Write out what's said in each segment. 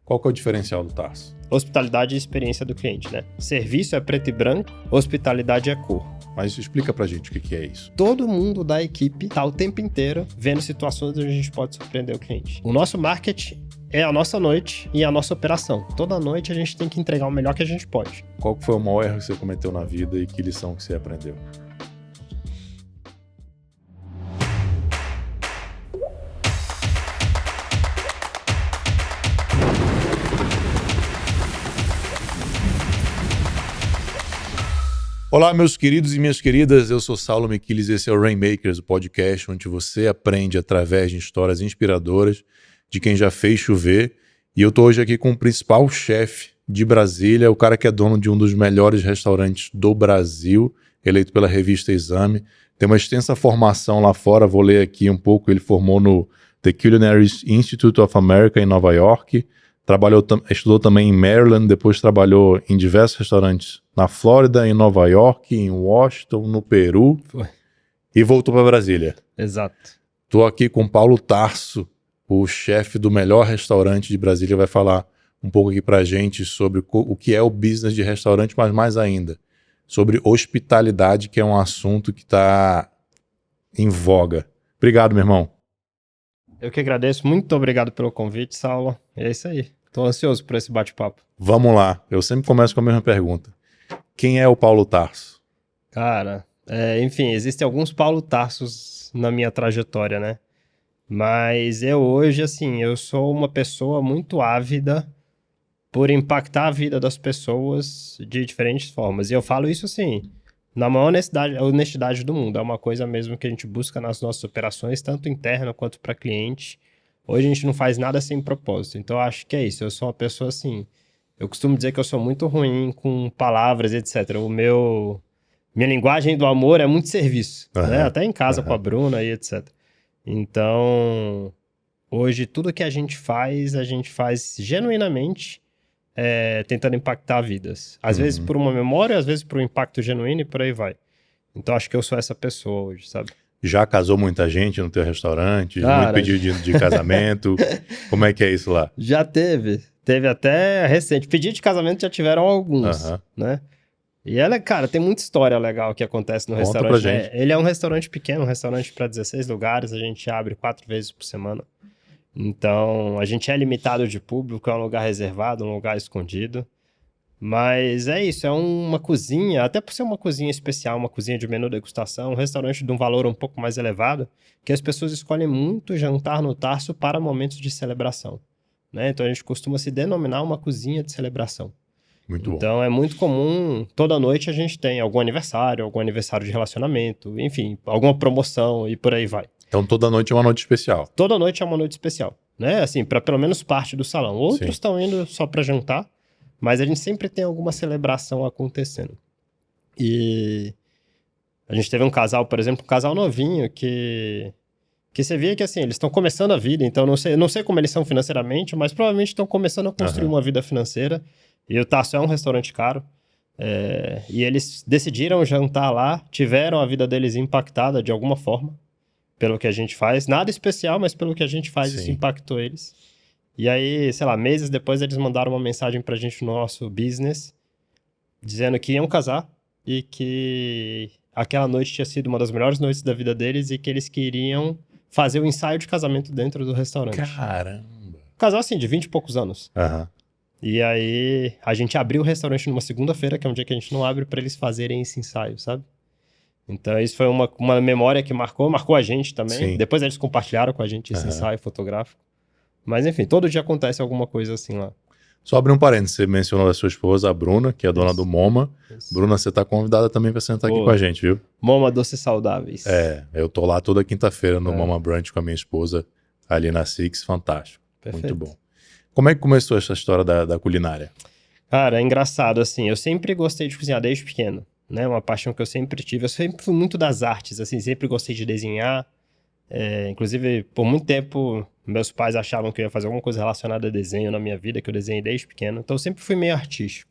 Qual que é o diferencial do Tarso? Hospitalidade e experiência do cliente, né? Serviço é preto e branco, hospitalidade é cor. Mas explica pra gente o que é isso. Todo mundo da equipe tá o tempo inteiro vendo situações onde a gente pode surpreender o cliente. O nosso marketing é a nossa noite e a nossa operação. Toda noite a gente tem que entregar o melhor que a gente pode. Qual que foi o maior erro que você cometeu na vida e que lição que você aprendeu? Olá, meus queridos e minhas queridas, eu sou Saulo Miquiles e esse é o Rainmakers, o podcast onde você aprende através de histórias inspiradoras de quem já fez chover. E eu tô hoje aqui com o principal chefe de Brasília, o cara que é dono de um dos melhores restaurantes do Brasil, eleito pela revista Exame. Tem uma extensa formação lá fora, vou ler aqui um pouco. Ele formou no The Culinary Institute of America em Nova York, estudou também em Maryland, depois trabalhou em diversos restaurantes na Flórida, em Nova York, em Washington, no Peru. Foi. E voltou para Brasília. Exato. Tô aqui com Paulo Tarso, o chefe do melhor restaurante de Brasília, vai falar um pouco aqui pra gente sobre o que é o business de restaurante, mas mais ainda, sobre hospitalidade, que é um assunto que tá em voga. Obrigado, meu irmão. Eu que agradeço. Muito obrigado pelo convite, Saulo. É isso aí. Tô ansioso por esse bate-papo. Vamos lá. Eu sempre começo com a mesma pergunta. Quem é o Paulo Tarso? Cara, enfim, existem alguns Paulo Tarsos na minha trajetória, né? Mas eu hoje, assim, eu sou uma pessoa muito ávida por impactar a vida das pessoas de diferentes formas. E eu falo isso, assim, na maior honestidade do mundo. É uma coisa mesmo que a gente busca nas nossas operações, tanto interna quanto para cliente. Hoje a gente não faz nada sem propósito. Então eu acho que é isso. Eu sou uma pessoa, assim, eu costumo dizer que eu sou muito ruim com palavras, etc. Minha linguagem do amor é muito serviço, né? Até em casa com a Bruna e etc. Então, hoje tudo que a gente faz genuinamente, tentando impactar vidas. Às vezes por uma memória, às vezes por um impacto genuíno e por aí vai. Então, acho que eu sou essa pessoa hoje, sabe? Já casou muita gente no teu restaurante? Cara, muito pedido de casamento? Como é que é isso lá? Já teve. Teve até recente. Pedido de casamento já tiveram alguns, né? E cara, tem muita história legal que acontece no Conta restaurante. pra gente. Ele é um restaurante pequeno, um restaurante para 16 lugares. A gente abre 4 vezes por semana. Então, a gente é limitado de público, é um lugar reservado, um lugar escondido. Mas é isso, é uma cozinha, até por ser uma cozinha especial, uma cozinha de menu degustação, um restaurante de um valor um pouco mais elevado, que as pessoas escolhem muito jantar no Tarso para momentos de celebração, né? Então a gente costuma se denominar uma cozinha de celebração. Muito bom. Então é muito comum, toda noite a gente tem algum aniversário de relacionamento, enfim, alguma promoção e por aí vai. Então toda noite é uma noite especial. Toda noite é uma noite especial, né? Assim, para pelo menos parte do salão. Outros estão indo só para jantar, mas a gente sempre tem alguma celebração acontecendo. E a gente teve um casal, por exemplo, um casal novinho que você via que, assim, eles estão começando a vida, então não sei como eles são financeiramente, mas provavelmente estão começando a construir uma vida financeira. E o Tarso é um restaurante caro. E eles decidiram jantar lá, tiveram a vida deles impactada de alguma forma pelo que a gente faz. Nada especial, mas pelo que a gente faz, isso impactou eles. E aí, sei lá, meses depois eles mandaram uma mensagem pra gente no nosso business, dizendo que iam casar e que aquela noite tinha sido uma das melhores noites da vida deles e que eles queriam fazer o ensaio de casamento dentro do restaurante. Caramba! Casal assim, de 20 e poucos anos. E aí, a gente abriu o restaurante numa segunda-feira, que é um dia que a gente não abre, pra eles fazerem esse ensaio, sabe? Então, isso foi uma memória que marcou a gente também. Depois eles compartilharam com a gente esse ensaio fotográfico. Mas enfim, todo dia acontece alguma coisa assim lá. Só abrir um parênteses, você mencionou a sua esposa, a Bruna, que é a dona do Moma. Bruna, você tá convidada também pra sentar aqui com a gente, viu? Moma Doces Saudáveis. Eu tô lá toda quinta-feira no Moma Brunch com a minha esposa, ali na Six, fantástico. Perfeito. Muito bom. Como é que começou essa história da culinária? Cara, é engraçado, assim, eu sempre gostei de cozinhar desde pequeno, né? Uma paixão que eu sempre tive. Eu sempre fui muito das artes, assim, sempre gostei de desenhar. Inclusive, por muito tempo, meus pais achavam que eu ia fazer alguma coisa relacionada a desenho na minha vida, que eu desenhei desde pequeno. Então, eu sempre fui meio artístico.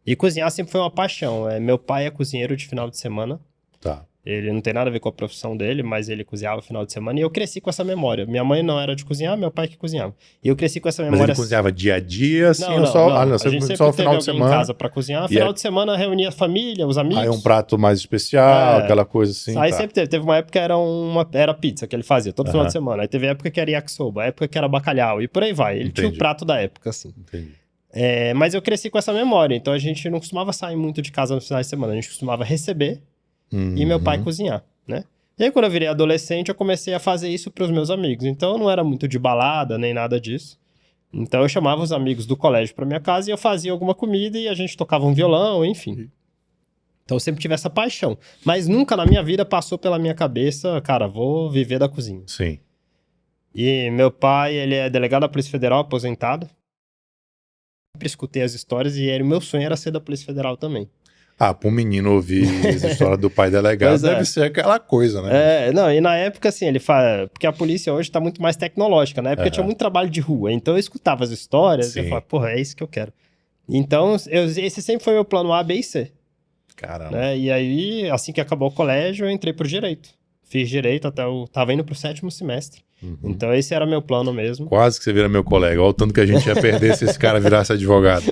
E cozinhar sempre foi uma paixão. Meu pai é cozinheiro de final de semana. Tá. Ele não tem nada a ver com a profissão dele, mas ele cozinhava no final de semana e eu cresci com essa memória. Minha mãe não era de cozinhar, meu pai que cozinhava. E eu cresci com essa Mas memória. ele cozinhava dia a dia, assim, ou não. só, A gente só sempre o final teve de alguém em semana? casa pra cozinhar. Final de semana reunia a família, os amigos. Aí um prato mais especial, aquela coisa assim. Aí tá. sempre teve uma época que era pizza que ele fazia todo final Aham. de semana. Aí teve época que era yakisoba, época que era bacalhau e por aí vai. Ele tinha o Entendi. prato da época, assim. Entendi. Mas eu cresci com essa memória, então a gente não costumava sair muito de casa no final de semana. A gente costumava receber e meu pai cozinhar, né? E aí, quando eu virei adolescente, eu comecei a fazer isso para os meus amigos. Então, eu não era muito de balada, nem nada disso. Então, eu chamava os amigos do colégio para minha casa e eu fazia alguma comida e a gente tocava um violão, enfim. Então, eu sempre tive essa paixão. Mas nunca na minha vida passou pela minha cabeça, cara, vou viver da cozinha. Sim. E meu pai, ele é delegado da Polícia Federal, aposentado. Sempre escutei as histórias e o meu sonho era ser da Polícia Federal também. Ah, para um menino ouvir essa história do pai delegado, Pois é. deve ser aquela coisa, né? Não, e na época, assim, ele fala. Porque a polícia hoje tá muito mais tecnológica. Na época tinha muito trabalho de rua. Então eu escutava as histórias e eu falava, porra, é isso que eu quero. Então, esse sempre foi meu plano A, B e C. Caramba. Né? E aí, assim que acabou o colégio, eu entrei pro direito. Fiz direito até tava indo pro 7º semestre. Então esse era meu plano mesmo. Quase que você vira meu colega. Olha o tanto que a gente ia perder se esse cara virasse advogado.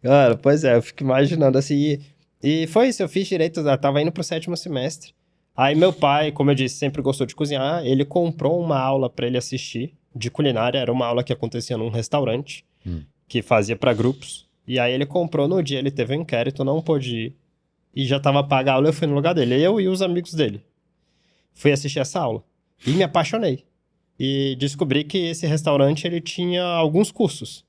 Cara, pois é, eu fico imaginando assim. E foi isso, eu fiz direito, eu tava indo pro 7º semestre. Aí meu pai, como eu disse, sempre gostou de cozinhar. Ele comprou uma aula pra ele assistir de culinária. Era uma aula que acontecia num restaurante, que fazia pra grupos. E aí ele comprou no dia, ele teve um inquérito, não pôde ir. E já tava paga a aula, eu fui no lugar dele. Eu e os amigos dele. Fui assistir essa aula. E me apaixonei. E descobri que esse restaurante, ele tinha alguns cursos.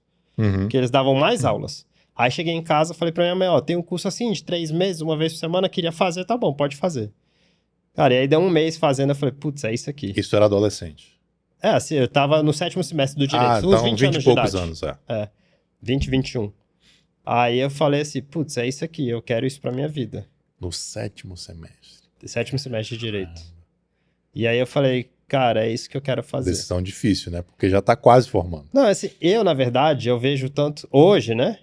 Que eles davam mais aulas. Aí cheguei em casa, falei pra minha mãe, ó, tem um curso assim, de 3 meses, uma vez por semana, queria fazer, tá bom, pode fazer. Cara, e aí deu um mês fazendo, eu falei, putz, é isso aqui. Isso era adolescente. Assim, eu tava no 7º semestre do direito, uns então 20 anos e de poucos idade. anos, 20, 21. Aí eu falei assim, putz, é isso aqui, eu quero isso pra minha vida. No 7º semestre. 7º semestre de direito. E aí eu falei, cara, é isso que eu quero fazer. Decisão difícil, né? Porque já tá quase formando. Não, assim, na verdade, eu vejo tanto... Hoje, né?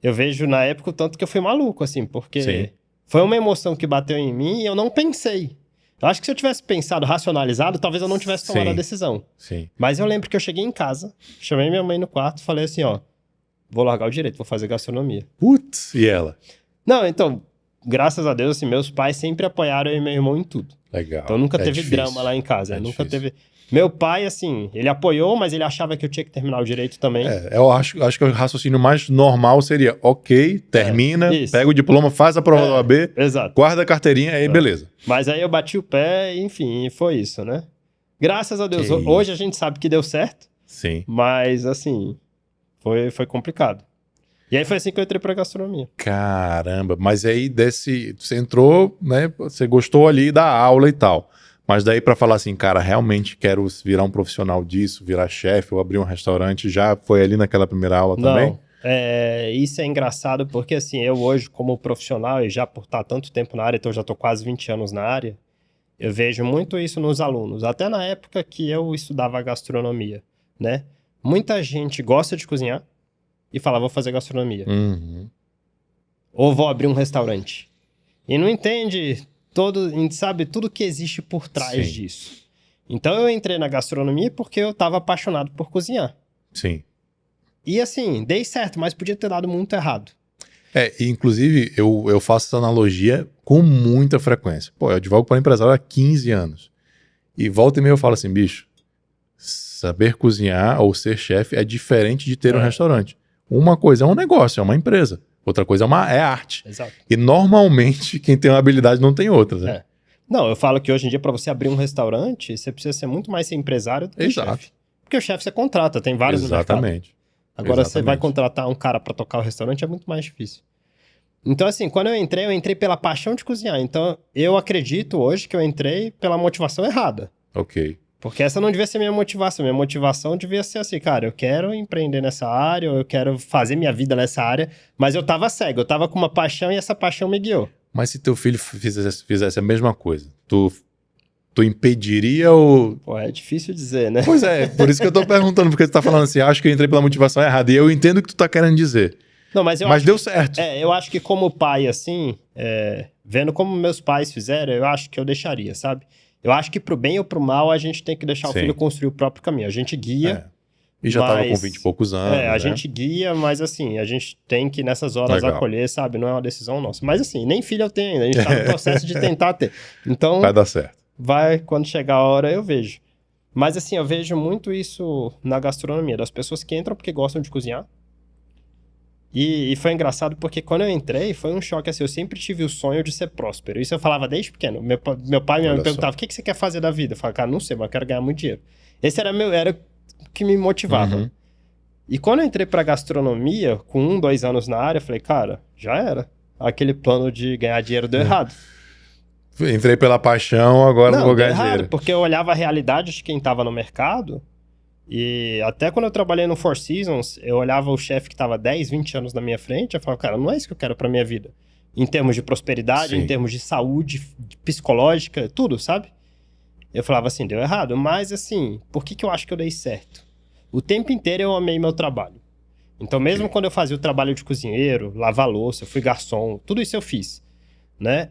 Eu vejo na época o tanto que eu fui maluco, assim, porque foi uma emoção que bateu em mim e eu não pensei. Eu acho que se eu tivesse pensado, racionalizado, talvez eu não tivesse tomado a decisão. Sim. Mas eu lembro que eu cheguei em casa, chamei minha mãe no quarto e falei assim, ó, vou largar o direito, vou fazer gastronomia. Putz, e ela? Não, então, graças a Deus, assim, meus pais sempre apoiaram eu e meu irmão em tudo. Legal. Então nunca teve difícil. drama lá em casa. Nunca difícil. teve. Meu pai, assim, ele apoiou, mas ele achava que eu tinha que terminar o direito também. Eu acho que o raciocínio mais normal seria, ok, termina, isso. pega o diploma, faz a prova do OAB, Exato. guarda a carteirinha, aí beleza. Mas aí eu bati o pé, enfim, foi isso, né? Graças a Deus. Que Hoje a gente sabe que deu certo, Sim. mas, assim, foi complicado. E aí foi assim que eu entrei pra gastronomia. Caramba, mas aí você entrou, né, você gostou ali da aula e tal. Mas daí pra falar assim, cara, realmente quero virar um profissional disso, virar chefe ou abrir um restaurante, já foi ali naquela primeira aula também? Não, isso é engraçado porque, assim, eu hoje como profissional e já por estar tanto tempo na área, então eu já tô quase 20 anos na área, eu vejo muito isso nos alunos. Até na época que eu estudava gastronomia, né? Muita gente gosta de cozinhar e fala, vou fazer gastronomia. Ou vou abrir um restaurante. E não entende sabe, tudo que existe por trás disso. Então eu entrei na gastronomia porque eu estava apaixonado por cozinhar. Sim. E assim, dei certo, mas podia ter dado muito errado. E inclusive, eu faço essa analogia com muita frequência. Pô, eu advogo para empresário há 15 anos. E volta e meia eu falo assim, bicho, saber cozinhar ou ser chefe é diferente de ter um restaurante. Uma coisa é um negócio, é uma empresa. Outra coisa é arte. Exato. E normalmente quem tem uma habilidade não tem outra, né? Não, eu falo que hoje em dia para você abrir um restaurante, você precisa ser muito mais ser empresário do que chefe. Porque o chefe você contrata, tem vários no mercado. Exatamente. Agora você vai contratar um cara para tocar o restaurante, é muito mais difícil. Então assim, quando eu entrei pela paixão de cozinhar. Então eu acredito hoje que eu entrei pela motivação errada. Ok. Porque essa não devia ser minha motivação. Minha motivação devia ser assim, cara, eu quero empreender nessa área, ou eu quero fazer minha vida nessa área, mas eu tava cego, eu tava com uma paixão e essa paixão me guiou. Mas se teu filho fizesse a mesma coisa, tu impediria ou... Pô, é difícil dizer, né? Pois é, por isso que eu tô perguntando, porque tu tá falando assim, acho que eu entrei pela motivação errada, e eu entendo o que tu tá querendo dizer. Não, mas deu certo. Eu acho que como pai, assim, Vendo como meus pais fizeram, eu acho que eu deixaria, sabe? Eu acho que pro bem ou pro mal, a gente tem que deixar o Sim. filho construir o próprio caminho. A gente guia, E já tava com mas... 20 e poucos anos, a né? gente guia, mas assim, a gente tem que nessas horas Legal. acolher, sabe? Não é uma decisão nossa. Mas assim, nem filho eu tenho ainda, a gente tá no processo de tentar ter. Então, Vai dar certo. quando chegar a hora, eu vejo. Mas assim, eu vejo muito isso na gastronomia, das pessoas que entram porque gostam de cozinhar. E foi engraçado porque quando eu entrei, foi um choque assim, eu sempre tive o sonho de ser próspero. Isso eu falava desde pequeno. Meu pai e minha mãe Olha me perguntavam, o que você quer fazer da vida? Eu falava, cara, não sei, mas eu quero ganhar muito dinheiro. Esse era o que me motivava. Uhum. E quando eu entrei pra gastronomia, com 1, 2 anos na área, eu falei, cara, já era. Aquele plano de ganhar dinheiro deu errado. Entrei pela paixão, agora não vou deu ganhar errado, dinheiro. porque eu olhava a realidade de quem tava no mercado. E até quando eu trabalhei no Four Seasons, eu olhava o chefe que estava 10, 20 anos na minha frente, eu falava, cara, não é isso que eu quero pra minha vida. Em termos de prosperidade, Sim. em termos de saúde psicológica, tudo, sabe? Eu falava assim, deu errado. Mas assim, por que eu acho que eu dei certo? O tempo inteiro eu amei meu trabalho. Então mesmo quando eu fazia o trabalho de cozinheiro, lavar louça, fui garçom, tudo isso eu fiz. Né?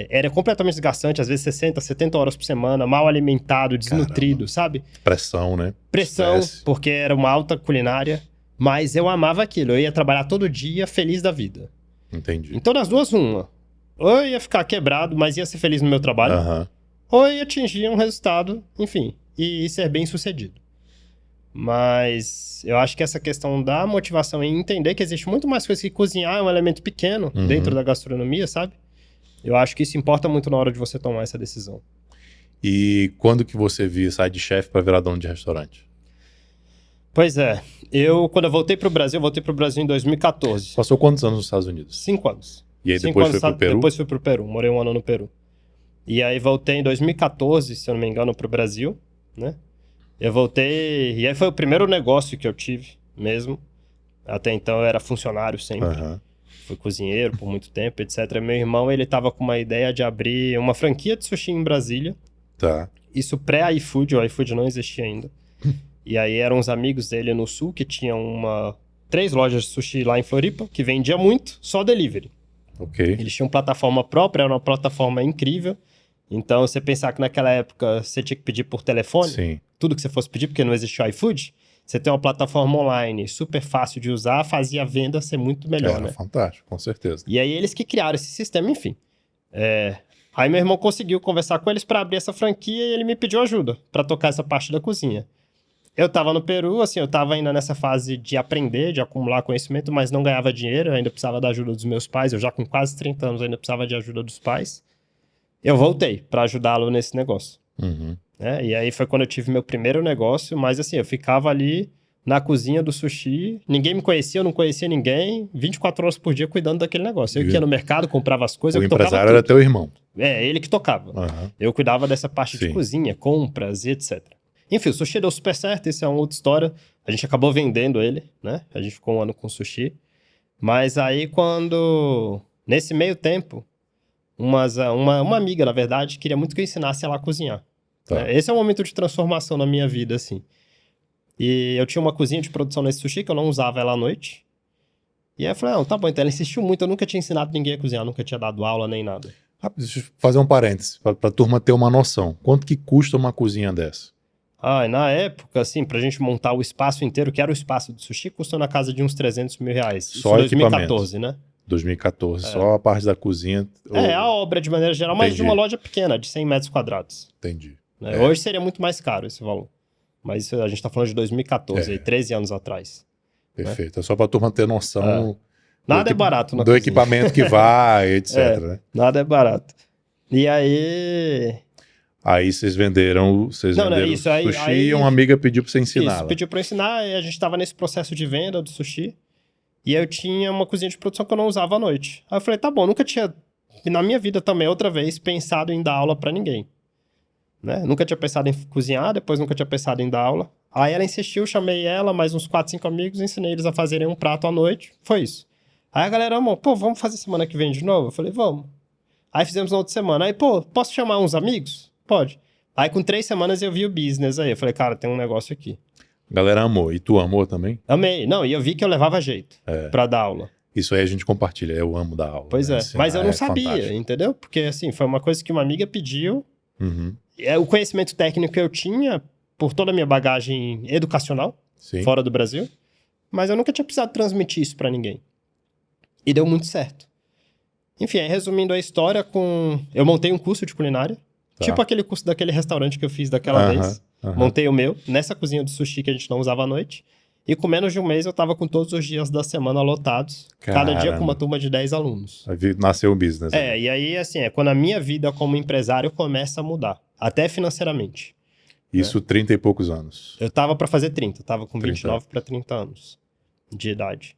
Era completamente desgastante, às vezes 60, 70 horas por semana, mal alimentado, desnutrido, sabe? Pressão, né? Pressão, Estresse. porque era uma alta culinária, mas eu amava aquilo, eu ia trabalhar todo dia feliz da vida. Entendi. Então das duas, uma. Ou eu ia ficar quebrado, mas ia ser feliz no meu trabalho, Aham. ou eu ia atingir um resultado, enfim, e ser bem sucedido. Mas eu acho que essa questão da motivação em entender que existe muito mais coisa que cozinhar é um elemento pequeno dentro da gastronomia, sabe? Eu acho que isso importa muito na hora de você tomar essa decisão. E quando que você sai de chefe para virar dono de restaurante? Pois é, quando eu voltei pro Brasil em 2014. Passou quantos anos nos Estados Unidos? 5 anos. E aí 5 depois anos, foi pro Peru? Depois fui pro Peru, morei 1 ano no Peru. E aí voltei em 2014, se eu não me engano, pro Brasil, né? Eu voltei, e aí foi o primeiro negócio que eu tive mesmo. Até então eu era funcionário sempre. Aham. Fui cozinheiro por muito tempo, etc. Meu irmão, ele tava com uma ideia de abrir uma franquia de sushi em Brasília. Tá. Isso pré-iFood, o iFood não existia ainda. E aí eram uns amigos dele no sul que tinham 3 lojas de sushi lá em Floripa, que vendia muito, só delivery. Ok. Eles tinham plataforma própria, era uma plataforma incrível. Então, você pensar que naquela época você tinha que pedir por telefone, Sim. tudo que você fosse pedir, porque não existia o iFood, você tem uma plataforma online super fácil de usar, fazia a venda ser muito melhor, Era né? fantástico, com certeza. E aí eles que criaram esse sistema, enfim. Aí meu irmão conseguiu conversar com eles para abrir essa franquia e ele me pediu ajuda para tocar essa parte da cozinha. Eu tava no Peru, assim, eu tava ainda nessa fase de aprender, de acumular conhecimento, mas não ganhava dinheiro, eu ainda precisava da ajuda dos meus pais, eu já com quase 30 anos ainda precisava de ajuda dos pais. Eu voltei para ajudá-lo nesse negócio. Uhum. E aí foi quando eu tive meu primeiro negócio, mas assim, eu ficava ali na cozinha do sushi, ninguém me conhecia, eu não conhecia ninguém, 24 horas por dia cuidando daquele negócio. Eu que ia no mercado, comprava as coisas, O eu tocava empresário tudo. era teu irmão. Ele que tocava. Aham. Eu cuidava dessa parte de Sim. cozinha, compras e etc. Enfim, o sushi deu super certo, isso é uma outra história. A gente acabou vendendo ele, né? A gente ficou 1 ano com sushi. Mas aí nesse meio tempo, uma amiga, na verdade, queria muito que eu ensinasse ela a cozinhar. Tá. Né? Esse é um momento de transformação na minha vida, assim. E eu tinha uma cozinha de produção nesse sushi que eu não usava ela à noite. E aí eu falei, não, tá bom, então ela insistiu muito, eu nunca tinha ensinado ninguém a cozinhar, nunca tinha dado aula nem nada. Deixa eu fazer um parênteses, pra turma ter uma noção. Quanto que custa uma cozinha dessa? Na época, assim, pra gente montar o espaço inteiro, que era o espaço do sushi, custou na casa de uns 300 mil reais. Isso Só em 2014, né? 2014, só a parte da cozinha. A obra de maneira geral, mas de Entendi. uma loja pequena, de 100 metros quadrados. Entendi. Né? Hoje seria muito mais caro esse valor. Mas isso, a gente tá falando de 2014, aí, 13 anos atrás. Perfeito. É só pra turma ter noção Nada é barato na do cozinha. equipamento que vai, etc. né? Nada é barato. E aí... Aí vocês venderam isso, sushi aí- e uma amiga pediu pra você ensinar. Isso, pediu pra eu ensinar, e a gente tava nesse processo de venda do sushi. E eu tinha uma cozinha de produção que eu não usava à noite. Aí eu falei, tá bom, nunca tinha, na minha vida também, outra vez, pensado em dar aula pra ninguém. Né? Nunca tinha pensado em cozinhar, depois nunca tinha pensado em dar aula. Aí ela insistiu, chamei ela, mais uns 4, 5 amigos, ensinei eles a fazerem um prato à noite. Foi isso. Aí a galera, amor, vamos fazer semana que vem de novo? Eu falei, vamos. Aí fizemos na outra semana. Aí, posso chamar uns amigos? Pode. Aí com 3 semanas eu vi o business aí. Eu falei, cara, tem um negócio aqui. A galera amou. E tu amou também? Amei. Não, e eu vi que eu levava jeito pra dar aula. Isso aí a gente compartilha, eu amo dar aula. Pois né? é, Ensinar mas eu não é sabia, fantástico. entendeu? Porque, assim, foi uma coisa que uma amiga pediu. Uhum. O conhecimento técnico que eu tinha, por toda a minha bagagem educacional, Sim. fora do Brasil, mas eu nunca tinha precisado transmitir isso pra ninguém. E deu muito certo. Enfim, aí, resumindo a história, eu montei um curso de culinária, Tá. tipo aquele curso daquele restaurante que eu fiz daquela Aham, vez. aham. Montei o meu, nessa cozinha de sushi que a gente não usava à noite. E com menos de um mês eu tava com todos os dias da semana lotados. Cada dia com uma Caramba. turma de 10 alunos. Aí nasceu o business. né? E aí, assim, é quando a minha vida como empresário começa a mudar. Até financeiramente. Isso 30 e poucos anos. Eu tava pra fazer 30. Eu tava com 30. 29 para 30 anos de idade.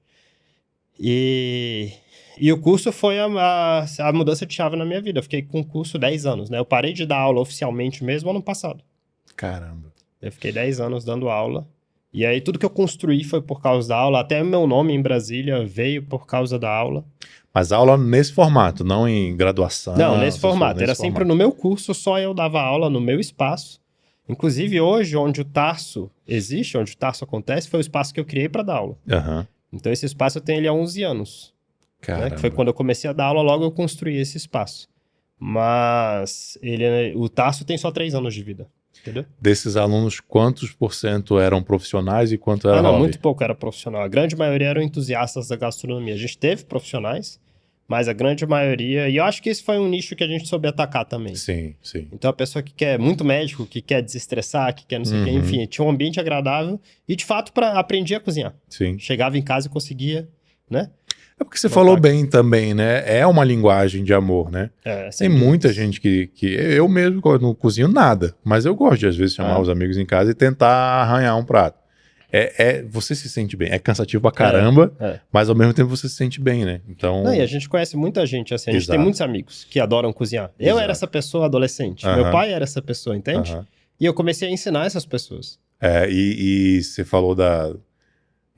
E o curso foi a mudança de chave na minha vida. Eu fiquei com o curso 10 anos, né? Eu parei de dar aula oficialmente mesmo ano passado. Caramba. Eu fiquei 10 anos dando aula. E aí tudo que eu construí foi por causa da aula. Até meu nome em Brasília veio por causa da aula. Mas aula nesse formato, não em graduação. Não, nesse essas formato. coisas, Era nesse sempre no meu curso, só eu dava aula no meu espaço. Inclusive hoje, onde o Tarso existe, onde o Tarso acontece, foi o espaço que eu criei para dar aula. Aham. Então esse espaço eu tenho ele há 11 anos. Né? Caramba. Que foi quando eu comecei a dar aula, logo eu construí esse espaço. Mas o Tarso tem só 3 anos de vida. Entendeu? Desses alunos, quantos por cento eram profissionais e quanto era Não, hobby? muito pouco era profissional. A grande maioria eram entusiastas da gastronomia. A gente teve profissionais, mas a grande maioria... E eu acho que esse foi um nicho que a gente soube atacar também. Sim, sim. Então a pessoa que quer muito médico, que quer desestressar, que quer não sei o quê, Uhum. enfim, tinha um ambiente agradável e de fato aprendia a cozinhar. Sim. Chegava em casa e conseguia, né? É porque você Botar falou aqui. bem também, né? É uma linguagem de amor, né? É, Tem sem muita dúvidas. gente que... Eu mesmo não cozinho nada, mas eu gosto de, às vezes, chamar É. os amigos em casa e tentar arranhar um prato. Você se sente bem. É cansativo pra caramba, É. mas ao mesmo tempo você se sente bem, né? Então... Não, e a gente conhece muita gente, assim, a gente tem Exato. muitos amigos que adoram cozinhar. Eu Exato. era essa pessoa adolescente, Aham. meu pai era essa pessoa, entende? Aham. E eu comecei a ensinar essas pessoas. E você falou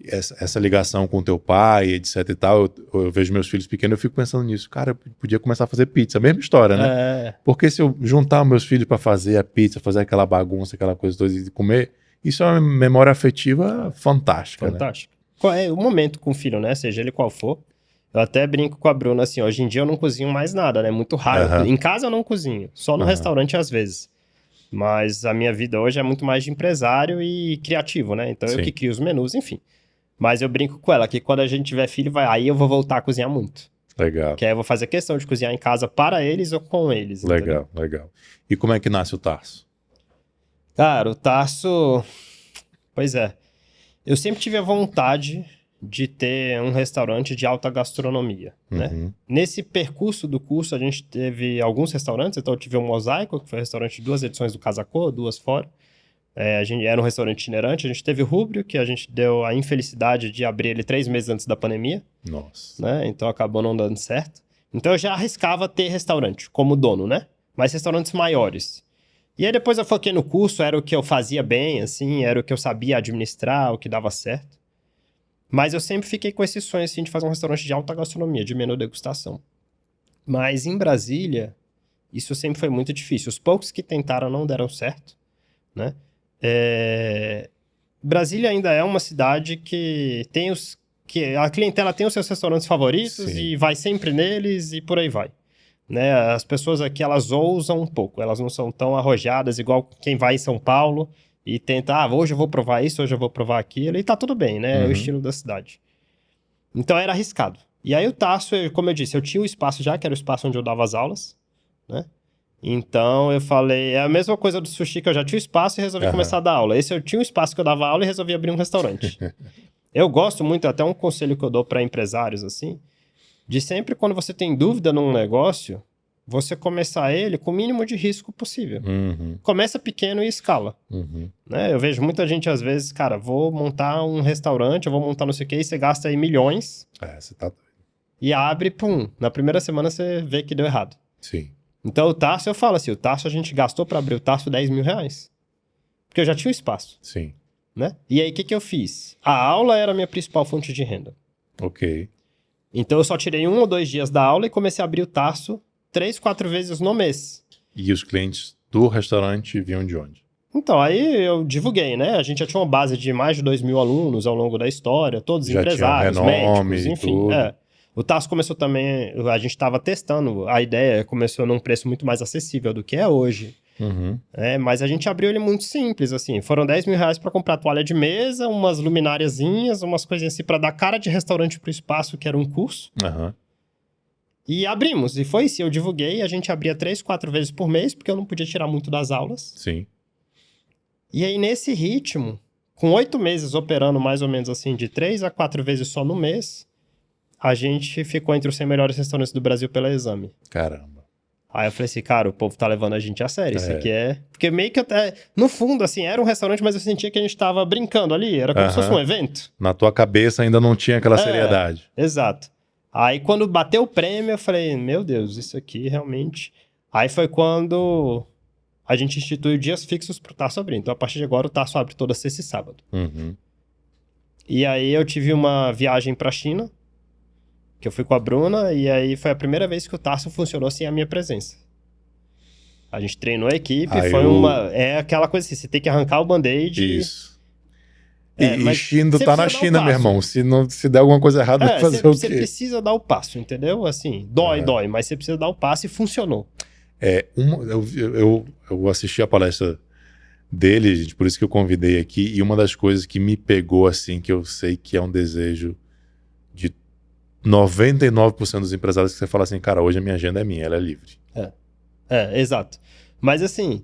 essa ligação com teu pai, etc e tal. Eu vejo meus filhos pequenos, eu fico pensando nisso. Cara, eu podia começar a fazer pizza. Mesma história, né? É, Porque se eu juntar meus filhos pra fazer a pizza, fazer aquela bagunça, aquela coisa toda e comer, isso é uma memória afetiva fantástica, né? fantástico. Qual é o momento com o filho, né? Seja ele qual for. Eu até brinco com a Bruna assim, hoje em dia eu não cozinho mais nada, né? Muito raro. Aham. Em casa eu não cozinho, só no Aham. restaurante às vezes. Mas a minha vida hoje é muito mais de empresário e criativo, né? Então eu Sim. que crio os menus, enfim. Mas eu brinco com ela que quando a gente tiver filho, aí eu vou voltar a cozinhar muito. Legal, Que aí eu vou fazer questão de cozinhar em casa para eles ou com eles. entendeu? legal, legal. E como é que nasce o Tarso? Cara, o Tarso... Pois é. Eu sempre tive a vontade de ter um restaurante de alta gastronomia, né? Uhum. Nesse percurso do curso, a gente teve alguns restaurantes. Então, eu tive o Mosaico, que foi um restaurante de 2 edições do Casacô, 2 fora. A gente era um restaurante itinerante. A gente teve o Rúbrio, que a gente deu a infelicidade de abrir ele 3 meses antes da pandemia, Nossa. né? Então, acabou não dando certo. Então, eu já arriscava ter restaurante como dono, né? Mas restaurantes maiores. E aí, depois eu foquei no curso, era o que eu fazia bem, assim, era o que eu sabia administrar, o que dava certo. Mas eu sempre fiquei com esse sonho, assim, de fazer um restaurante de alta gastronomia, de menu degustação. Mas em Brasília, isso sempre foi muito difícil. Os poucos que tentaram não deram certo, né? Brasília ainda é uma cidade que tem que a clientela tem os seus restaurantes favoritos Sim. e vai sempre neles e por aí vai. Né? As pessoas aqui, elas ousam um pouco, elas não são tão arrojadas igual quem vai em São Paulo e tenta, hoje eu vou provar isso, hoje eu vou provar aquilo, e tá tudo bem, né? É o Uhum. estilo da cidade. Então era arriscado. E aí o Tarso, como eu disse, eu tinha o espaço já, que era o espaço onde eu dava as aulas, né? Então eu falei, é a mesma coisa do sushi, que eu já tinha o espaço e resolvi Aham. começar a dar aula. Esse eu tinha o espaço que eu dava aula e resolvi abrir um restaurante. Eu gosto muito, até um conselho que eu dou para empresários, assim, de sempre quando você tem dúvida num negócio, você começar ele com o mínimo de risco possível. Uhum. Começa pequeno e escala, Uhum. né? Eu vejo muita gente, às vezes, cara, vou montar um restaurante, eu vou montar não sei o quê, e você gasta aí milhões Você tá... e abre, pum, na primeira semana você vê que deu errado. Sim. Então o Tarso, eu falo assim, o Tarso a gente gastou para abrir o Tarso R$10 mil. Porque eu já tinha o espaço, Sim. né? E aí, o que eu fiz? A aula era a minha principal fonte de renda. Ok. Então eu só tirei 1 ou 2 dias da aula e comecei a abrir o Tarso 3, 4 vezes no mês. E os clientes do restaurante vinham de onde? Então, aí eu divulguei, né? A gente já tinha uma base de mais de 2 mil alunos ao longo da história, todos Já tinha empresários, renome médicos, e enfim. tudo. O Tarso começou também, a gente estava testando, a ideia começou num preço muito mais acessível do que é hoje. Uhum. Mas a gente abriu ele muito simples, assim. Foram 10 mil reais para comprar toalha de mesa, umas lumináriazinhas, umas coisinhas assim para dar cara de restaurante pro espaço, que era um curso. Uhum. E abrimos, e foi isso. Eu divulguei, a gente abria 3, 4 vezes por mês, porque eu não podia tirar muito das aulas. Sim. E aí, nesse ritmo, com 8 meses operando mais ou menos assim, de 3 a 4 vezes só no mês, a gente ficou entre os 100 melhores restaurantes do Brasil pela Exame. Caramba. Aí eu falei assim, cara, o povo tá levando a gente a sério, isso aqui é... Porque meio que até, no fundo, assim, era um restaurante, mas eu sentia que a gente tava brincando ali, era como se fosse um evento. Na tua cabeça ainda não tinha aquela seriedade. Exato. Aí quando bateu o prêmio, eu falei, meu Deus, isso aqui realmente... Aí foi quando a gente instituiu dias fixos pro Tarso abrir. Então, a partir de agora, o Tarso abre toda sexta e sábado. Uhum. E aí eu tive uma viagem pra China, que eu fui com a Bruna, e aí foi a primeira vez que o Tarso funcionou sem a minha presença. A gente treinou a equipe, É aquela coisa assim, você tem que arrancar o band-aid. Isso. E China tá na China, um meu irmão. Se der alguma coisa errada, vai fazer o quê? Você precisa dar o passo, entendeu? Assim, dói, mas você precisa dar o passo e funcionou. Eu assisti a palestra dele, gente, por isso que eu convidei aqui, e uma das coisas que me pegou, assim, que eu sei que é um desejo de 99% dos empresários, que você fala assim, cara, hoje a minha agenda é minha, ela é livre. Exato. Mas assim,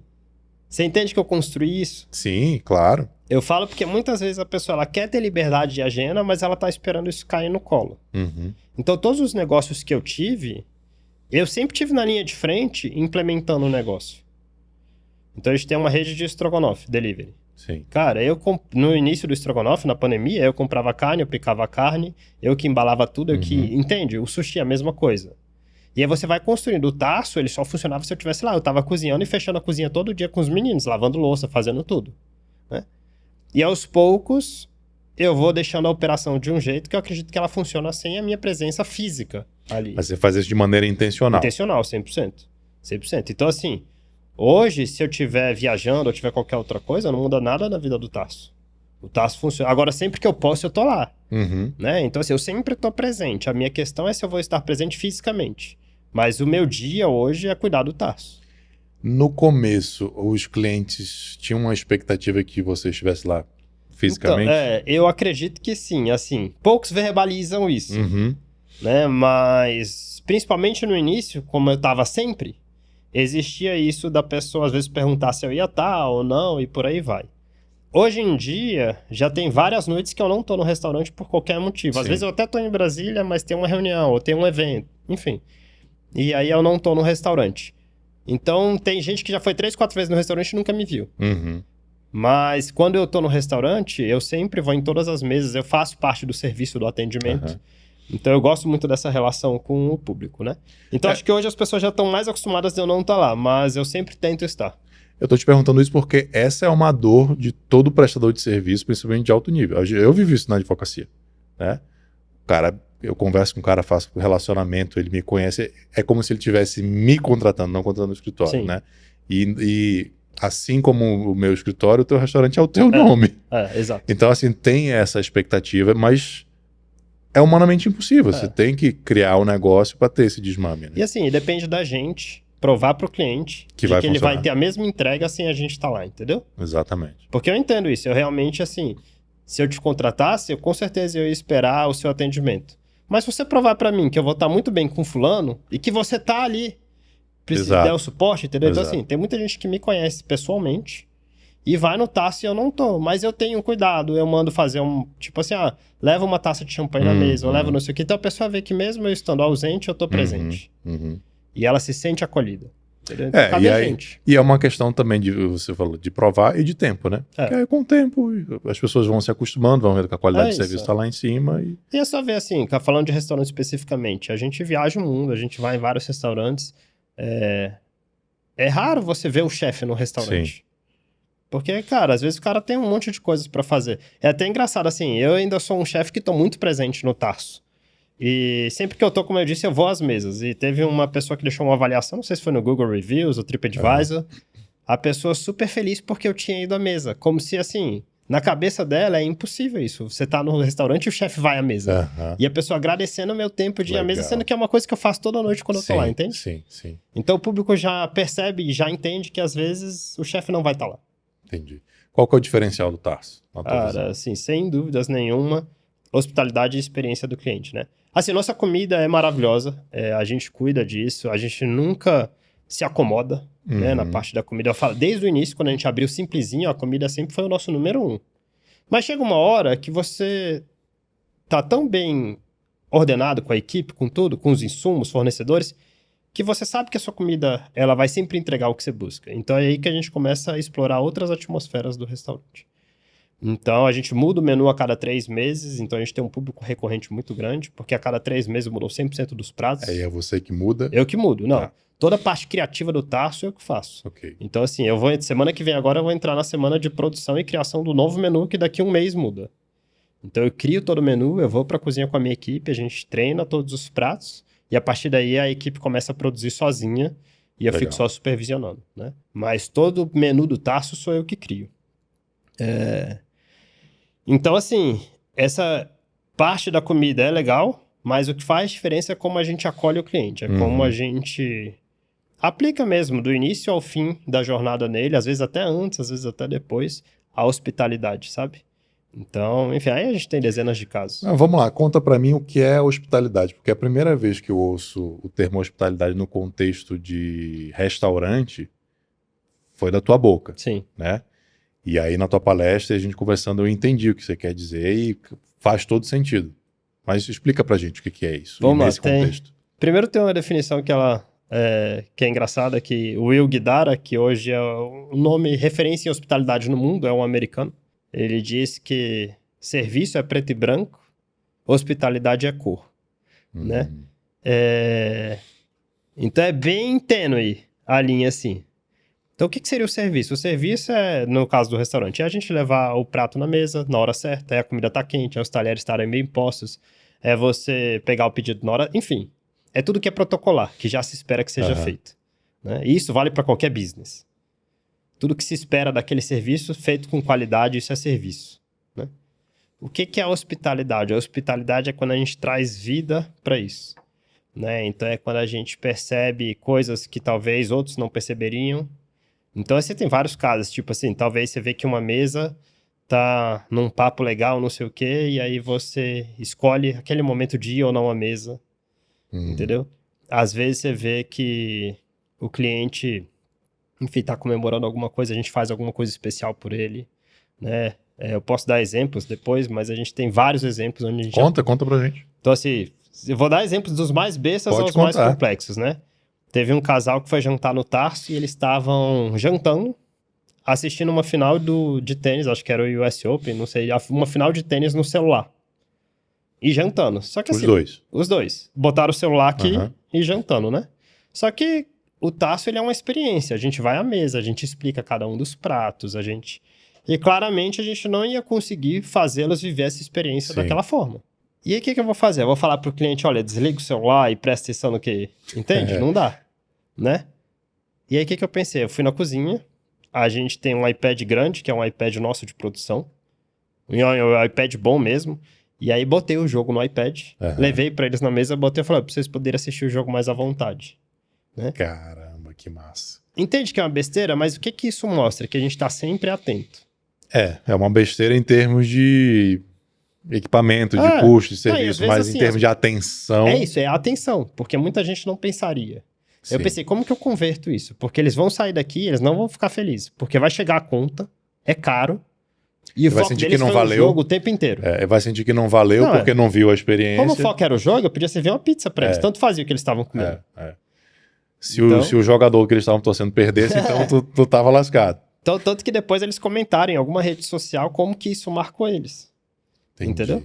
você entende que eu construí isso? Sim, claro. Eu falo porque muitas vezes a pessoa ela quer ter liberdade de agenda, mas ela tá esperando isso cair no colo. Uhum. Então, todos os negócios que eu tive, eu sempre tive na linha de frente implementando o negócio. Então, a gente tem uma rede de estrogonofe, delivery. Sim. Cara, no início do estrogonofe, na pandemia, eu comprava carne, eu picava carne, eu que embalava tudo, eu que... Entende? O sushi é a mesma coisa. E aí você vai construindo. O Tarso, ele só funcionava se eu estivesse lá. Eu tava cozinhando e fechando a cozinha todo dia com os meninos, lavando louça, fazendo tudo. Né? E aos poucos, eu vou deixando a operação de um jeito que eu acredito que ela funciona sem a minha presença física ali. Mas você faz isso de maneira intencional. Intencional, 100%. 100%. Então, assim, hoje, se eu estiver viajando ou tiver qualquer outra coisa, não muda nada na vida do Tarso. O Tarso funciona. Agora, sempre que eu posso, eu tô lá. Uhum. Né? Então, assim, eu sempre tô presente. A minha questão é se eu vou estar presente fisicamente. Mas o meu dia hoje é cuidar do Tarso. No começo, os clientes tinham uma expectativa que você estivesse lá fisicamente? Então, eu acredito que sim. Assim, poucos verbalizam isso. Uhum. Né? Mas, principalmente no início, como eu tava sempre, existia isso da pessoa às vezes perguntar se eu ia estar ou não e por aí vai. Hoje em dia, já tem várias noites que eu não tô no restaurante por qualquer motivo. Às vezes eu até tô em Brasília, mas tem uma reunião ou tem um evento, enfim. E aí eu não tô no restaurante. Então, tem gente que já foi 3, 4 vezes no restaurante e nunca me viu. Uhum. Mas quando eu tô no restaurante, eu sempre vou em todas as mesas, eu faço parte do serviço do atendimento. Uhum. Então eu gosto muito dessa relação com o público, né? Então acho que hoje as pessoas já estão mais acostumadas de eu não estar lá, mas eu sempre tento estar. Eu tô te perguntando isso porque essa é uma dor de todo prestador de serviço, principalmente de alto nível. Eu vivi isso na advocacia, né? Cara, eu converso com o cara, faço relacionamento, ele me conhece, é como se ele estivesse me contratando, não contratando no escritório, Sim. né? E assim como o meu escritório, o teu restaurante é o teu nome. Exato. Então, assim, tem essa expectativa, mas é humanamente impossível. Você tem que criar um negócio para ter esse desmame, né? E assim, depende da gente provar pro cliente que ele vai ter a mesma entrega sem a gente estar lá, entendeu? Exatamente. Porque eu entendo isso. Eu realmente, assim, se eu te contratasse, eu com certeza eu ia esperar o seu atendimento. Mas se você provar pra mim que eu vou estar muito bem com fulano e que você tá ali, precisa dar o suporte, entendeu? Exato. Então, assim, tem muita gente que me conhece pessoalmente e vai no Tarso e eu não tô. Mas eu tenho cuidado, eu mando fazer tipo assim, leva uma taça de champanhe na mesa, ou leva não sei o que. Então a pessoa vê que mesmo eu estando ausente, eu tô presente. E ela se sente acolhida. Entendeu? Então, e é uma questão também de, você falou, de provar e de tempo, né? Porque com o tempo as pessoas vão se acostumando, vão ver que a qualidade de serviço está lá em cima. E é só ver assim, falando de restaurante especificamente, a gente viaja o mundo, a gente vai em vários restaurantes. É raro você ver o chefe no restaurante. Sim. Porque, cara, às vezes o cara tem um monte de coisas pra fazer. É até engraçado, assim, eu ainda sou um chefe que tô muito presente no Tarso. E sempre que eu tô, como eu disse, eu vou às mesas. E teve uma pessoa que deixou uma avaliação, não sei se foi no Google Reviews ou TripAdvisor. A pessoa super feliz porque eu tinha ido à mesa. Como se, assim, Na cabeça dela é impossível isso. Você tá no restaurante e o chefe vai à mesa. Aham. E a pessoa agradecendo o meu tempo de ir à mesa, Legal. sendo que é uma coisa que eu faço toda noite quando eu tô lá, entende? Sim, sim. Então o público já percebe e já entende que às vezes o chefe não vai estar lá. Entendi. Qual que é o diferencial do Tarso? Na tua visão? Cara, assim, sem dúvidas nenhuma, hospitalidade e experiência do cliente, né? Assim, nossa comida é maravilhosa, a gente cuida disso, a gente nunca se acomoda, né, na parte da comida. Eu falo, desde o início, quando a gente abriu Simplesinho, a comida sempre foi o nosso número 1. Mas chega uma hora que você tá tão bem ordenado com a equipe, com tudo, com os insumos, fornecedores, que você sabe que a sua comida ela vai sempre entregar o que você busca. Então é aí que a gente começa a explorar outras atmosferas do restaurante. Então a gente muda o menu a cada 3 meses, então a gente tem um público recorrente muito grande, porque a cada 3 meses mudou 100% dos pratos. Aí é você que muda? Eu que mudo, não. Tá. Toda a parte criativa do Tarso eu que faço. Ok. Então assim, semana que vem agora eu vou entrar na semana de produção e criação do novo menu que daqui a um mês muda. Então eu crio todo o menu, eu vou para a cozinha com a minha equipe, a gente treina todos os pratos e a partir daí a equipe começa a produzir sozinha e eu Legal. fico só supervisionando, né? Mas todo o menu do Tarso sou eu que crio. Então assim, essa parte da comida é legal, mas o que faz diferença é como a gente acolhe o cliente, é como a gente aplica mesmo, do início ao fim da jornada nele, às vezes até antes, às vezes até depois, a hospitalidade, sabe? Então, enfim, aí a gente tem dezenas de casos. Não, vamos lá, conta pra mim o que é hospitalidade, porque é a primeira vez que eu ouço o termo hospitalidade no contexto de restaurante foi da tua boca, Sim. né? E aí na tua palestra, a gente conversando, eu entendi o que você quer dizer e faz todo sentido. Mas explica pra gente o que é isso, Vamos lá, nesse contexto. Primeiro tem uma definição que é engraçada, que o Will Guidara, que hoje é o nome referência em hospitalidade no mundo, é um americano. Ele diz que serviço é preto e branco, hospitalidade é cor, né? Então é bem tênue a linha assim. Então o que seria o serviço? O serviço é, no caso do restaurante, é a gente levar o prato na mesa na hora certa, é a comida tá quente, é os talheres estarem bem postos, é você pegar o pedido na hora, enfim. É tudo que é protocolar, que já se espera que seja feito, né? E isso vale para qualquer business. Tudo que se espera daquele serviço feito com qualidade, isso é serviço, né? O que é a hospitalidade? A hospitalidade é quando a gente traz vida para isso, né? Então é quando a gente percebe coisas que talvez outros não perceberiam. Então você tem vários casos, tipo assim, talvez você vê que uma mesa tá num papo legal, não sei o quê, e aí você escolhe aquele momento de ir ou não à mesa, entendeu? Às vezes você vê que o cliente, enfim, tá comemorando alguma coisa, a gente faz alguma coisa especial por ele, né? Eu posso dar exemplos depois, mas a gente tem vários exemplos onde a gente... Conta pra gente. Então assim, eu vou dar exemplos dos mais bestas Pode aos mais contar. complexos, né? Teve um casal que foi jantar no Tarso e eles estavam jantando, assistindo uma final de tênis, acho que era o US Open, não sei, uma final de tênis no celular. E jantando. Só que Os assim, dois. Os dois. Botaram o celular aqui Aham. e jantando, né? Só que o Tarso, ele é uma experiência. A gente vai à mesa, a gente explica cada um dos pratos, E claramente a gente não ia conseguir fazê-los viver essa experiência Sim. daquela forma. E aí o que eu vou fazer? Eu vou falar pro cliente, olha, desliga o celular e presta atenção no que... Entende? Não dá, né? E aí o que eu pensei? Eu fui na cozinha, a gente tem um iPad grande, que é um iPad nosso de produção, um iPad bom mesmo, e aí botei o jogo no iPad, levei pra eles na mesa, botei e falei, pra vocês poderem assistir o jogo mais à vontade. Né? Caramba, que massa. Entende que é uma besteira, mas o que isso mostra? Que a gente tá sempre atento. É uma besteira em termos de equipamento, de custo, de e às serviço, vezes, mas assim, em termos de atenção... É isso, é a atenção, porque muita gente não pensaria. Sim. Eu pensei, como que eu converto isso? Porque eles vão sair daqui, eles não vão ficar felizes, porque vai chegar a conta, é caro, e o Vai foco sentir deles que não foi valeu. o jogo o tempo inteiro. Vai sentir que não valeu porque não viu a experiência. Como o foco era o jogo, eu podia servir uma pizza pra eles, tanto fazia o que eles estavam comendo. Se o jogador que eles estavam torcendo perdesse, então tu tava lascado. Então, tanto que depois eles comentaram em alguma rede social como que isso marcou eles. Entendi. Entendeu?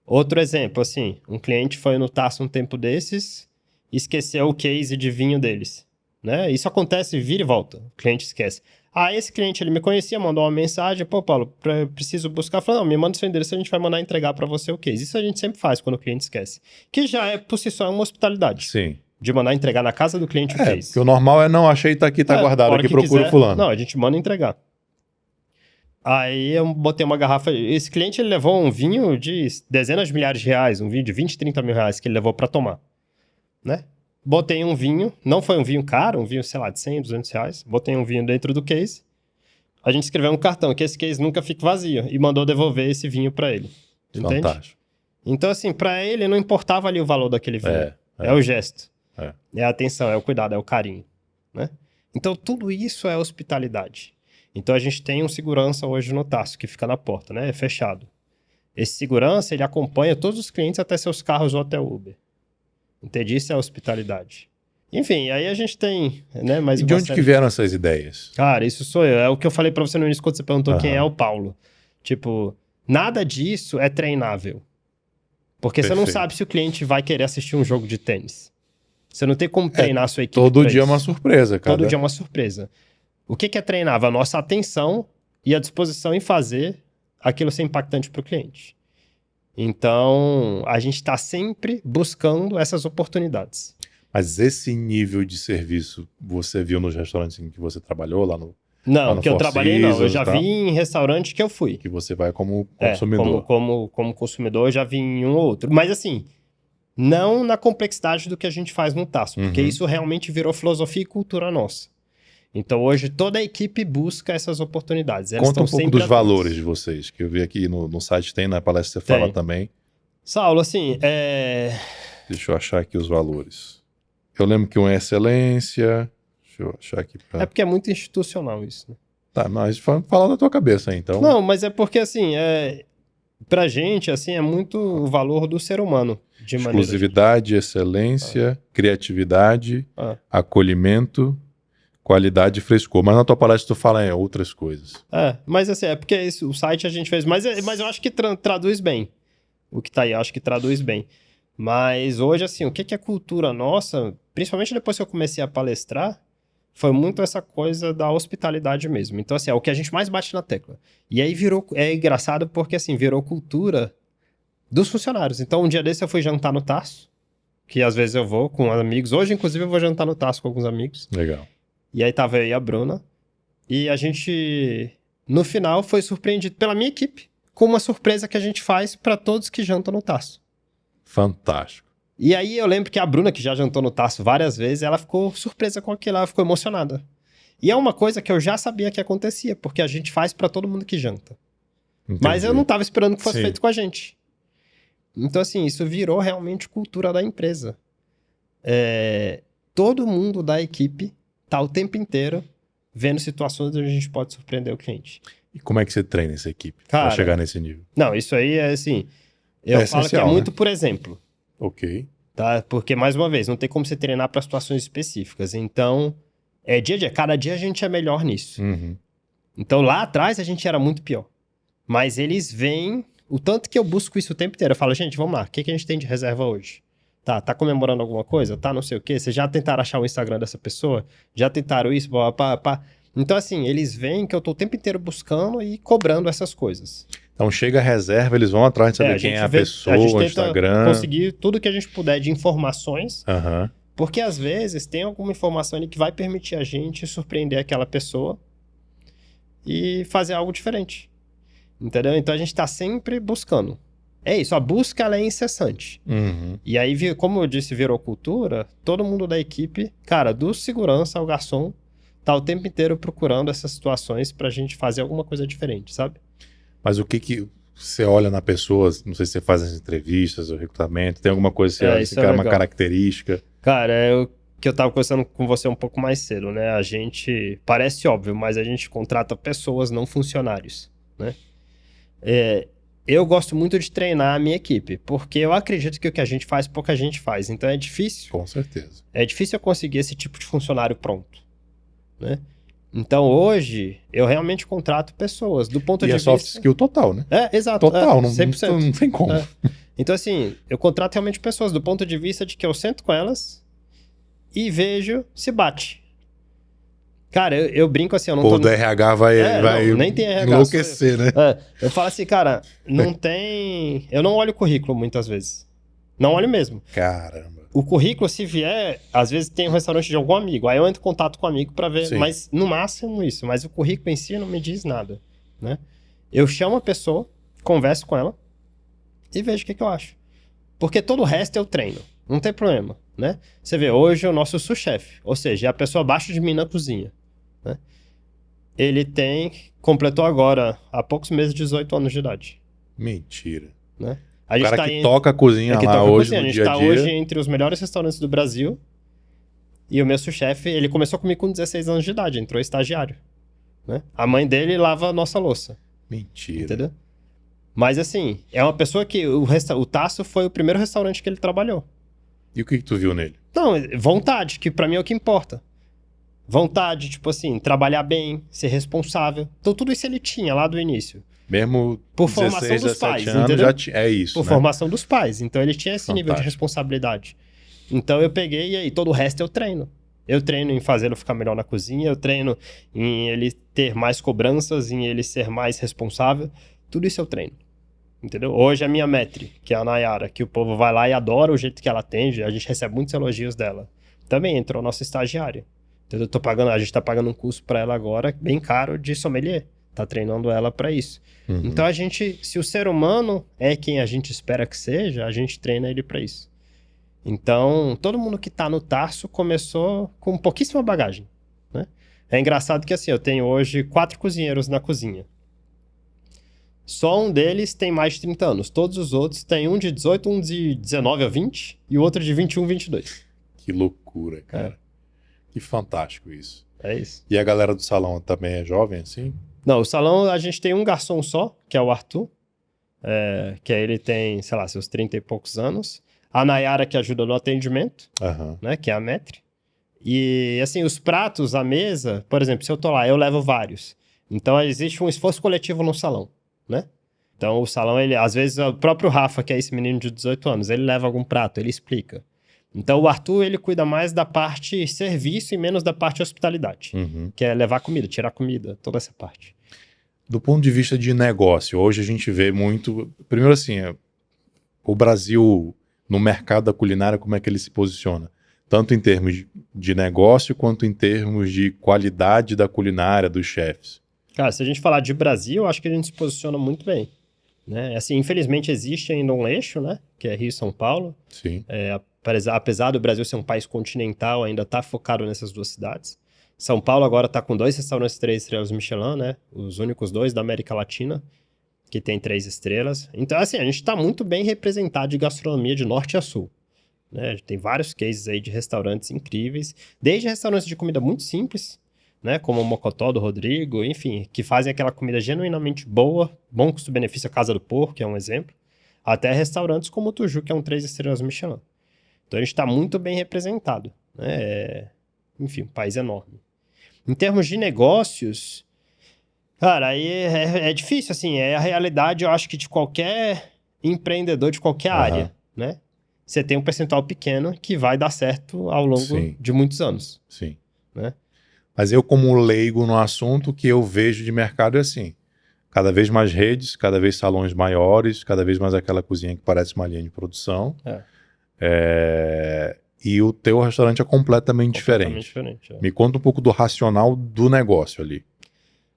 Outro exemplo, assim, um cliente foi no Tarso um tempo desses, esqueceu o case de vinho deles, né? Isso acontece, vira e volta, o cliente esquece. Esse cliente, ele me conhecia, mandou uma mensagem, pô, Paulo, preciso buscar, falou, não, me manda o seu endereço, a gente vai mandar entregar para você o case. Isso a gente sempre faz quando o cliente esquece, que já é, por si só, uma hospitalidade. Sim. De mandar entregar na casa do cliente o case. Porque o normal é, não, achei, tá aqui, tá guardado aqui, procura o fulano. Não, a gente manda entregar. Aí eu botei uma garrafa. Esse cliente ele levou um vinho de dezenas de milhares de reais, um vinho de 20, 30 mil reais que ele levou para tomar, né? Botei um vinho, não foi um vinho caro, um vinho, sei lá, de 100, 200 reais. Botei um vinho dentro do case. A gente escreveu um cartão, que esse case nunca fique vazio, e mandou devolver esse vinho para ele. Entende? Fantástico. Então, assim, para ele não importava ali o valor daquele vinho. É o gesto. É a atenção, é o cuidado, é o carinho, né? Então, tudo isso é hospitalidade. Então, a gente tem um segurança hoje no Tasso, que fica na porta, né? É fechado. Esse segurança, ele acompanha todos os clientes até seus carros ou até o Uber. Entende? Isso é hospitalidade. Enfim, aí a gente tem, né? Mais E de onde que vieram essas ideias? Cara, isso sou eu. É o que eu falei pra você no início quando você perguntou quem é o Paulo. Tipo, nada disso é treinável. Porque você não sabe se o cliente vai querer assistir um jogo de tênis. Você não tem como treinar a sua equipe. Todo dia é uma surpresa, cara. Todo dia é uma surpresa. O que é treinável? A nossa atenção e a disposição em fazer aquilo ser impactante para o cliente. Então, a gente está sempre buscando essas oportunidades. Mas esse nível de serviço você viu nos restaurantes em que você trabalhou lá no... Não, que eu trabalhei não. Eu já vi em restaurante que eu fui. Que você vai como consumidor. Como consumidor, eu já vi em um ou outro. Mas assim, não na complexidade do que a gente faz no Tasso. Porque isso realmente virou filosofia e cultura nossa. Então hoje toda a equipe busca essas oportunidades. Elas Conta um pouco dos atentas. valores de vocês, que eu vi aqui no site, tem na palestra você fala também. Saulo, assim, Deixa eu achar aqui os valores. Eu lembro que um é excelência... Deixa eu achar aqui pra... É porque é muito institucional isso, né? Tá, mas fala da tua cabeça aí, então. Não, mas é porque, assim, pra gente, assim, é muito o valor do ser humano. De exclusividade, excelência, criatividade, acolhimento, qualidade e frescor. Mas na tua palestra tu fala em outras coisas. Mas assim, é porque o site a gente fez... Mas eu acho que traduz bem. O que tá aí, eu acho que traduz bem. Mas hoje, assim, o que é cultura nossa, principalmente depois que eu comecei a palestrar, foi muito essa coisa da hospitalidade mesmo. Então, assim, é o que a gente mais bate na tecla. E aí é engraçado porque, assim, virou cultura dos funcionários. Então, um dia desse eu fui jantar no Tasso, que às vezes eu vou com amigos. Hoje, inclusive, eu vou jantar no Tasso com alguns amigos. Legal. E aí tava eu e a Bruna. E a gente, no final, foi surpreendido pela minha equipe com uma surpresa que a gente faz para todos que jantam no Tasso. Fantástico. E aí eu lembro que a Bruna, que já jantou no Tasso várias vezes, ela ficou surpresa com aquilo, ela ficou emocionada. E é uma coisa que eu já sabia que acontecia, porque a gente faz pra todo mundo que janta. Entendi. Mas eu não tava esperando que fosse feito com a gente. Então, assim, isso virou realmente cultura da empresa. Todo mundo da equipe tá o tempo inteiro vendo situações onde a gente pode surpreender o cliente. E como é que você treina essa equipe pra chegar nesse nível? Não, isso aí é assim... Eu falo que é muito por exemplo. Ok. Tá? Porque, mais uma vez, não tem como você treinar para situações específicas. Então, dia a dia. Cada dia a gente é melhor nisso. Então, lá atrás a gente era muito pior. Mas eles veem o tanto que eu busco isso o tempo inteiro. Eu falo, gente, vamos lá. O que a gente tem de reserva hoje? Tá comemorando alguma coisa? Tá não sei o quê? Vocês já tentaram achar o Instagram dessa pessoa? Já tentaram isso? Pá. Então, assim, eles veem que eu tô o tempo inteiro buscando e cobrando essas coisas. Então chega a reserva, eles vão atrás de saber quem é a pessoa, o Instagram. Conseguir tudo que a gente puder de informações, porque às vezes tem alguma informação ali que vai permitir a gente surpreender aquela pessoa e fazer algo diferente. Entendeu? Então a gente tá sempre buscando. É isso, a busca ela é incessante. E aí, como eu disse, virou cultura, todo mundo da equipe, cara, do segurança ao garçom, tá o tempo inteiro procurando essas situações pra gente fazer alguma coisa diferente, sabe? Mas o que você olha na pessoa, não sei se você faz as entrevistas, o recrutamento, tem alguma coisa que você olha, quer uma característica? Cara, é o que eu tava conversando com você um pouco mais cedo, né? A gente, parece óbvio, mas a gente contrata pessoas, não funcionários, né? Eu gosto muito de treinar a minha equipe, porque eu acredito que o que a gente faz, pouca gente faz. Então é difícil. Com certeza. É difícil eu conseguir esse tipo de funcionário pronto, né? Então, hoje, eu realmente contrato pessoas do ponto de vista... E é soft skill total, né? Exato. Total, 100%. Não tem como. Então, assim, eu contrato realmente pessoas do ponto de vista de que eu sento com elas e vejo se bate. Cara, eu brinco assim, eu não tô... O do RH vai nem tem RH, enlouquecer, né? Eu falo assim, cara, não tem... Eu não olho o currículo muitas vezes. Não olho mesmo. Caramba. O currículo, se vier, às vezes tem um restaurante de algum amigo. Aí eu entro em contato com o amigo pra ver. Sim. Mas no máximo isso. Mas o currículo em si não me diz nada, né? Eu chamo a pessoa, converso com ela e vejo o que eu acho. Porque todo o resto eu treino. Não tem problema, né? Você vê, hoje é o nosso sous-chefe, ou seja, é a pessoa abaixo de mim na cozinha, né? Ele completou agora, há poucos meses, 18 anos de idade. Mentira. Né? O cara que toca a cozinha lá hoje no dia a dia. A gente tá hoje entre os melhores restaurantes do Brasil. E o meu sous-chefe, ele começou comigo com 16 anos de idade, entrou estagiário. Né? A mãe dele lava a nossa louça. Mentira. Entendeu? Mas assim, é uma pessoa que o Tasso foi o primeiro restaurante que ele trabalhou. E o que tu viu nele? Não, vontade, que pra mim é o que importa. Vontade, tipo assim, trabalhar bem, ser responsável. Então tudo isso ele tinha lá do início. Mesmo por formação 16, dos pais, anos, entendeu? É isso, por formação dos pais. Então ele tinha esse nível de responsabilidade. Então eu peguei e aí todo o resto eu treino. Eu treino em fazê-lo ficar melhor na cozinha, eu treino em ele ter mais cobranças, em ele ser mais responsável. Tudo isso eu treino. Entendeu? Hoje a minha maître, que é a Nayara, que o povo vai lá e adora o jeito que ela atende, a gente recebe muitos elogios dela. Também entrou nossa estagiária. Entendeu? A gente tá pagando um curso para ela agora, bem caro, de sommelier. Tá treinando ela para isso. Uhum. Então se o ser humano é quem a gente espera que seja, a gente treina ele para isso. Então, todo mundo que tá no Tarso começou com pouquíssima bagagem, né? É engraçado que assim, eu tenho hoje 4 cozinheiros na cozinha. Só um deles tem mais de 30 anos. Todos os outros têm um de 18, um de 19 a 20 e o outro de 21, 22. Que loucura, cara. Que fantástico isso. É isso. E a galera do salão também é jovem, assim? Não, o salão a gente tem um garçom só, que é o Arthur. Que aí ele tem, sei lá, seus 30 e poucos anos. A Nayara, que ajuda no atendimento, né? Que é a maître. E, assim, os pratos, a mesa, por exemplo, se eu tô lá, eu levo vários. Então, existe um esforço coletivo no salão, né? Então, o salão, ele, às vezes, o próprio Rafa, que é esse menino de 18 anos, ele leva algum prato, ele explica. Então, o Arthur, ele cuida mais da parte serviço e menos da parte hospitalidade. Que é levar comida, tirar comida, toda essa parte. Do ponto de vista de negócio, hoje a gente vê muito... Primeiro assim, o Brasil, no mercado da culinária, como é que ele se posiciona? Tanto em termos de negócio, quanto em termos de qualidade da culinária, dos chefes. Cara, se a gente falar de Brasil, eu acho que a gente se posiciona muito bem. Né? Assim, infelizmente existe ainda um eixo, né? Que é Rio e São Paulo. Sim. Apesar do Brasil ser um país continental, ainda está focado nessas duas cidades. São Paulo agora está com 2 restaurantes 3 estrelas Michelin, né? Os únicos 2 da América Latina que tem 3 estrelas. Então, assim, a gente está muito bem representado de gastronomia de norte a sul. Né? Tem vários cases aí de restaurantes incríveis, desde restaurantes de comida muito simples, né? Como o Mocotó do Rodrigo, enfim, que fazem aquela comida genuinamente boa, bom custo-benefício, a Casa do Porco, que é um exemplo, até restaurantes como o Tuju, que é um 3 estrelas Michelin. Então, a gente está muito bem representado. Né? Enfim, um país enorme. Em termos de negócios, cara, aí é difícil, assim, é a realidade, eu acho que de qualquer empreendedor de qualquer área, né? Você tem um percentual pequeno que vai dar certo ao longo de muitos anos. Sim. Né? Mas eu, como leigo no assunto, que eu vejo de mercado é assim, cada vez mais redes, cada vez salões maiores, cada vez mais aquela cozinha que parece uma linha de produção. E o teu restaurante é completamente diferente. Me conta um pouco do racional do negócio ali.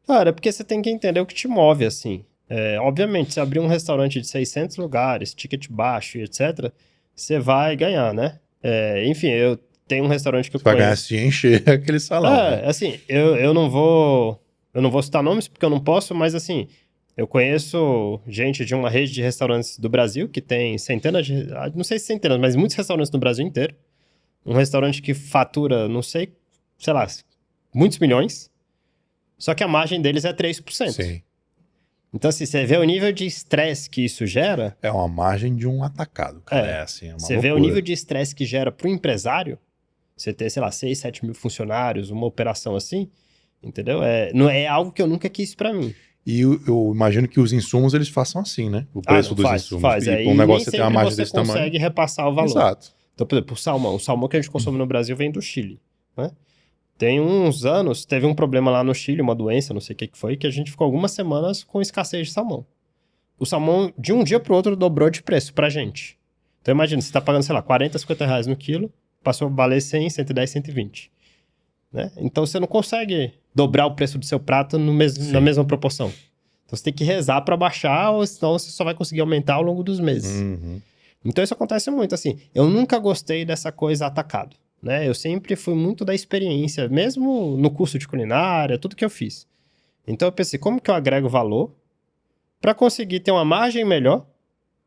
Cara, porque você tem que entender o que te move, assim. Obviamente, se abrir um restaurante de 600 lugares, ticket baixo e etc., você vai ganhar, né? Enfim, eu tenho um restaurante que eu conheço. Vai ganhar se encher aquele salão. Né? Assim, eu não vou citar nomes porque eu não posso, mas assim, eu conheço gente de uma rede de restaurantes do Brasil que tem centenas não sei se centenas, mas muitos restaurantes no Brasil inteiro. Um restaurante que fatura, não sei lá, muitos milhões, só que a margem deles é 3%. Sim. Então, assim, você vê o nível de estresse que isso gera... É uma margem de um atacado, cara. Assim, você vê o nível de estresse que gera para o empresário, você ter, sei lá, 6, 7 mil funcionários, uma operação assim, entendeu? Não é algo que eu nunca quis para mim. E eu imagino que os insumos eles façam assim, né? O preço dos insumos. Faz. E um negócio você tem uma margem desse tamanho. Você consegue repassar o valor. Exato. Então, por exemplo, o salmão que a gente consome no Brasil vem do Chile, né? Tem uns anos, teve um problema lá no Chile, uma doença, não sei o que foi, que a gente ficou algumas semanas com escassez de salmão. O salmão, de um dia pro outro, dobrou de preço pra gente. Então, imagina, você tá pagando, sei lá, 40, 50 reais no quilo, passou a valer 100, 110, 120. Né? Então, você não consegue dobrar o preço do seu prato na mesma proporção. Então você tem que rezar para baixar, ou senão você só vai conseguir aumentar ao longo dos meses. Uhum. Então isso acontece muito, assim. Eu nunca gostei dessa coisa atacado, né? Eu sempre fui muito da experiência, mesmo no curso de culinária, tudo que eu fiz. Então eu pensei, como que eu agrego valor para conseguir ter uma margem melhor,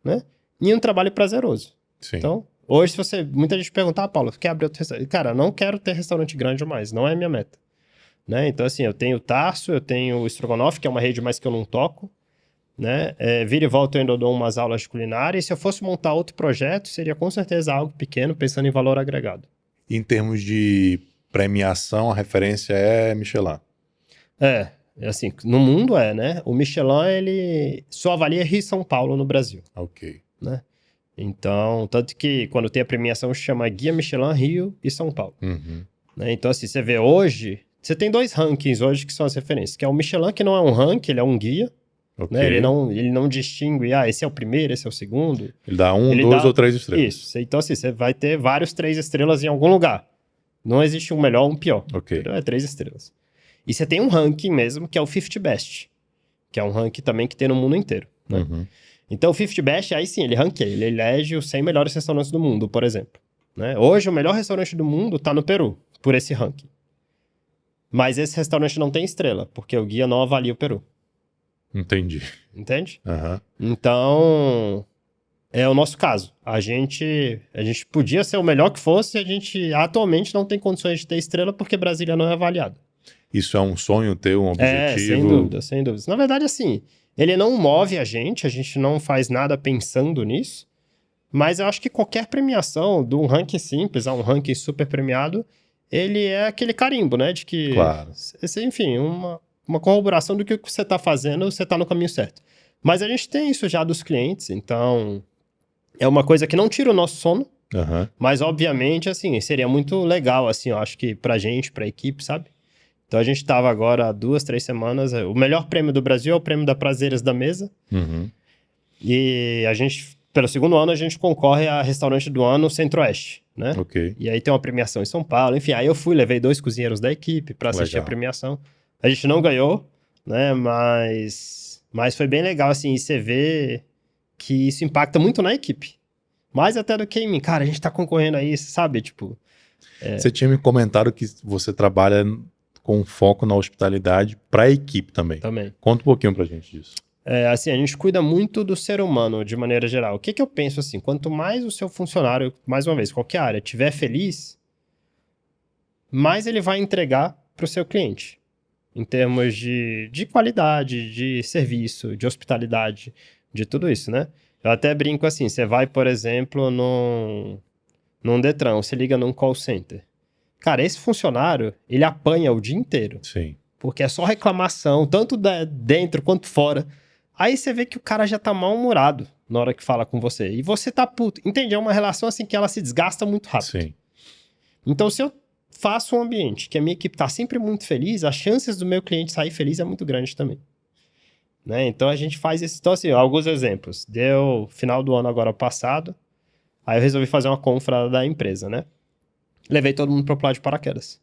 né? E um trabalho prazeroso. Sim. Então, hoje, se você... Muita gente pergunta, Paulo, quer abrir outro restaurante? Cara, eu não quero ter restaurante grande mais, não é a minha meta. Né? Então, assim, eu tenho o Tarso, eu tenho o Strogonoff, que é uma rede mais que eu não toco, né? Vira e volta eu ainda dou umas aulas de culinária, e se eu fosse montar outro projeto, seria com certeza algo pequeno, pensando em valor agregado. Em termos de premiação, a referência é Michelin. Assim, no mundo né? O Michelin, ele só avalia Rio e São Paulo no Brasil. Ok. Né? Então, tanto que quando tem a premiação, chama Guia Michelin Rio e São Paulo. Uhum. Né? Então, assim, você vê hoje, você tem 2 rankings hoje que são as referências, que é o Michelin, que não é um ranking, ele é um guia. Ok. Né? Ele não distingue, esse é o primeiro, esse é o segundo. Ele dá 1, Ele 2 dá- ou 3 estrelas. Isso. Então, assim, você vai ter vários 3 estrelas em algum lugar. Não existe um melhor ou um pior. Ok. Entendeu? É 3 estrelas. E você tem um ranking mesmo, que é o 50 Best, que é um ranking também que tem no mundo inteiro. Né? Uhum. Então, o 50 Best, aí sim, ele ranqueia. Ele elege os 100 melhores restaurantes do mundo, por exemplo. Né? Hoje, o melhor restaurante do mundo está no Peru, por esse ranking. Mas esse restaurante não tem estrela, porque o guia não avalia o Peru. Entendi. Entende? Aham. Então, é o nosso caso. A gente podia ser o melhor que fosse, a gente atualmente não tem condições de ter estrela porque Brasília não é avaliado. Isso é um sonho teu, um objetivo? Sem dúvida, sem dúvida. Na verdade, assim, ele não move a gente não faz nada pensando nisso, mas eu acho que qualquer premiação, de um ranking simples a um ranking super premiado, ele é aquele carimbo, né? De que, Claro. enfim, uma corroboração do que você está fazendo, você está no caminho certo. Mas a gente tem isso já dos clientes, então é uma coisa que não tira o nosso sono, Aham. mas obviamente, assim, seria muito legal, assim, eu acho que pra gente, pra equipe, sabe? Então a gente tava agora há 2, 3 semanas, o melhor prêmio do Brasil é o prêmio da Prazeres da Mesa, Uhum. e a gente, pelo segundo ano, a gente concorre a Restaurante do Ano Centro-Oeste, né? Ok. E aí tem uma premiação em São Paulo, enfim, aí eu levei 2 cozinheiros da equipe pra assistir Legal. a premiação. A gente não ganhou, né, mas foi bem legal, assim, e você vê que isso impacta muito na equipe. Mais até do que em mim. Cara, a gente tá concorrendo aí, sabe? Tipo, Você tinha me comentado que você trabalha com foco na hospitalidade para a equipe também. também. Conta um pouquinho pra gente disso. Assim, a gente cuida muito do ser humano de maneira geral. O que eu penso assim? Quanto mais o seu funcionário, mais uma vez, qualquer área, estiver feliz, mais ele vai entregar para o seu cliente. Em termos de qualidade, de serviço, de hospitalidade, de tudo isso, né? Eu até brinco assim, você vai, por exemplo, num Detran, você liga num call center. Cara, esse funcionário, ele apanha o dia inteiro. Sim. Porque é só reclamação, tanto dentro quanto fora. Aí você vê que o cara já tá mal-humorado na hora que fala com você. E você tá puto. Entende? É uma relação assim que ela se desgasta muito rápido. Sim. Então, se eu faço um ambiente que a minha equipe tá sempre muito feliz, as chances do meu cliente sair feliz é muito grande também. Né? Então, a gente faz isso. Então, assim, alguns exemplos. Deu final do ano agora passado, aí eu resolvi fazer uma confra da empresa, né? Levei todo mundo pro pular de paraquedas.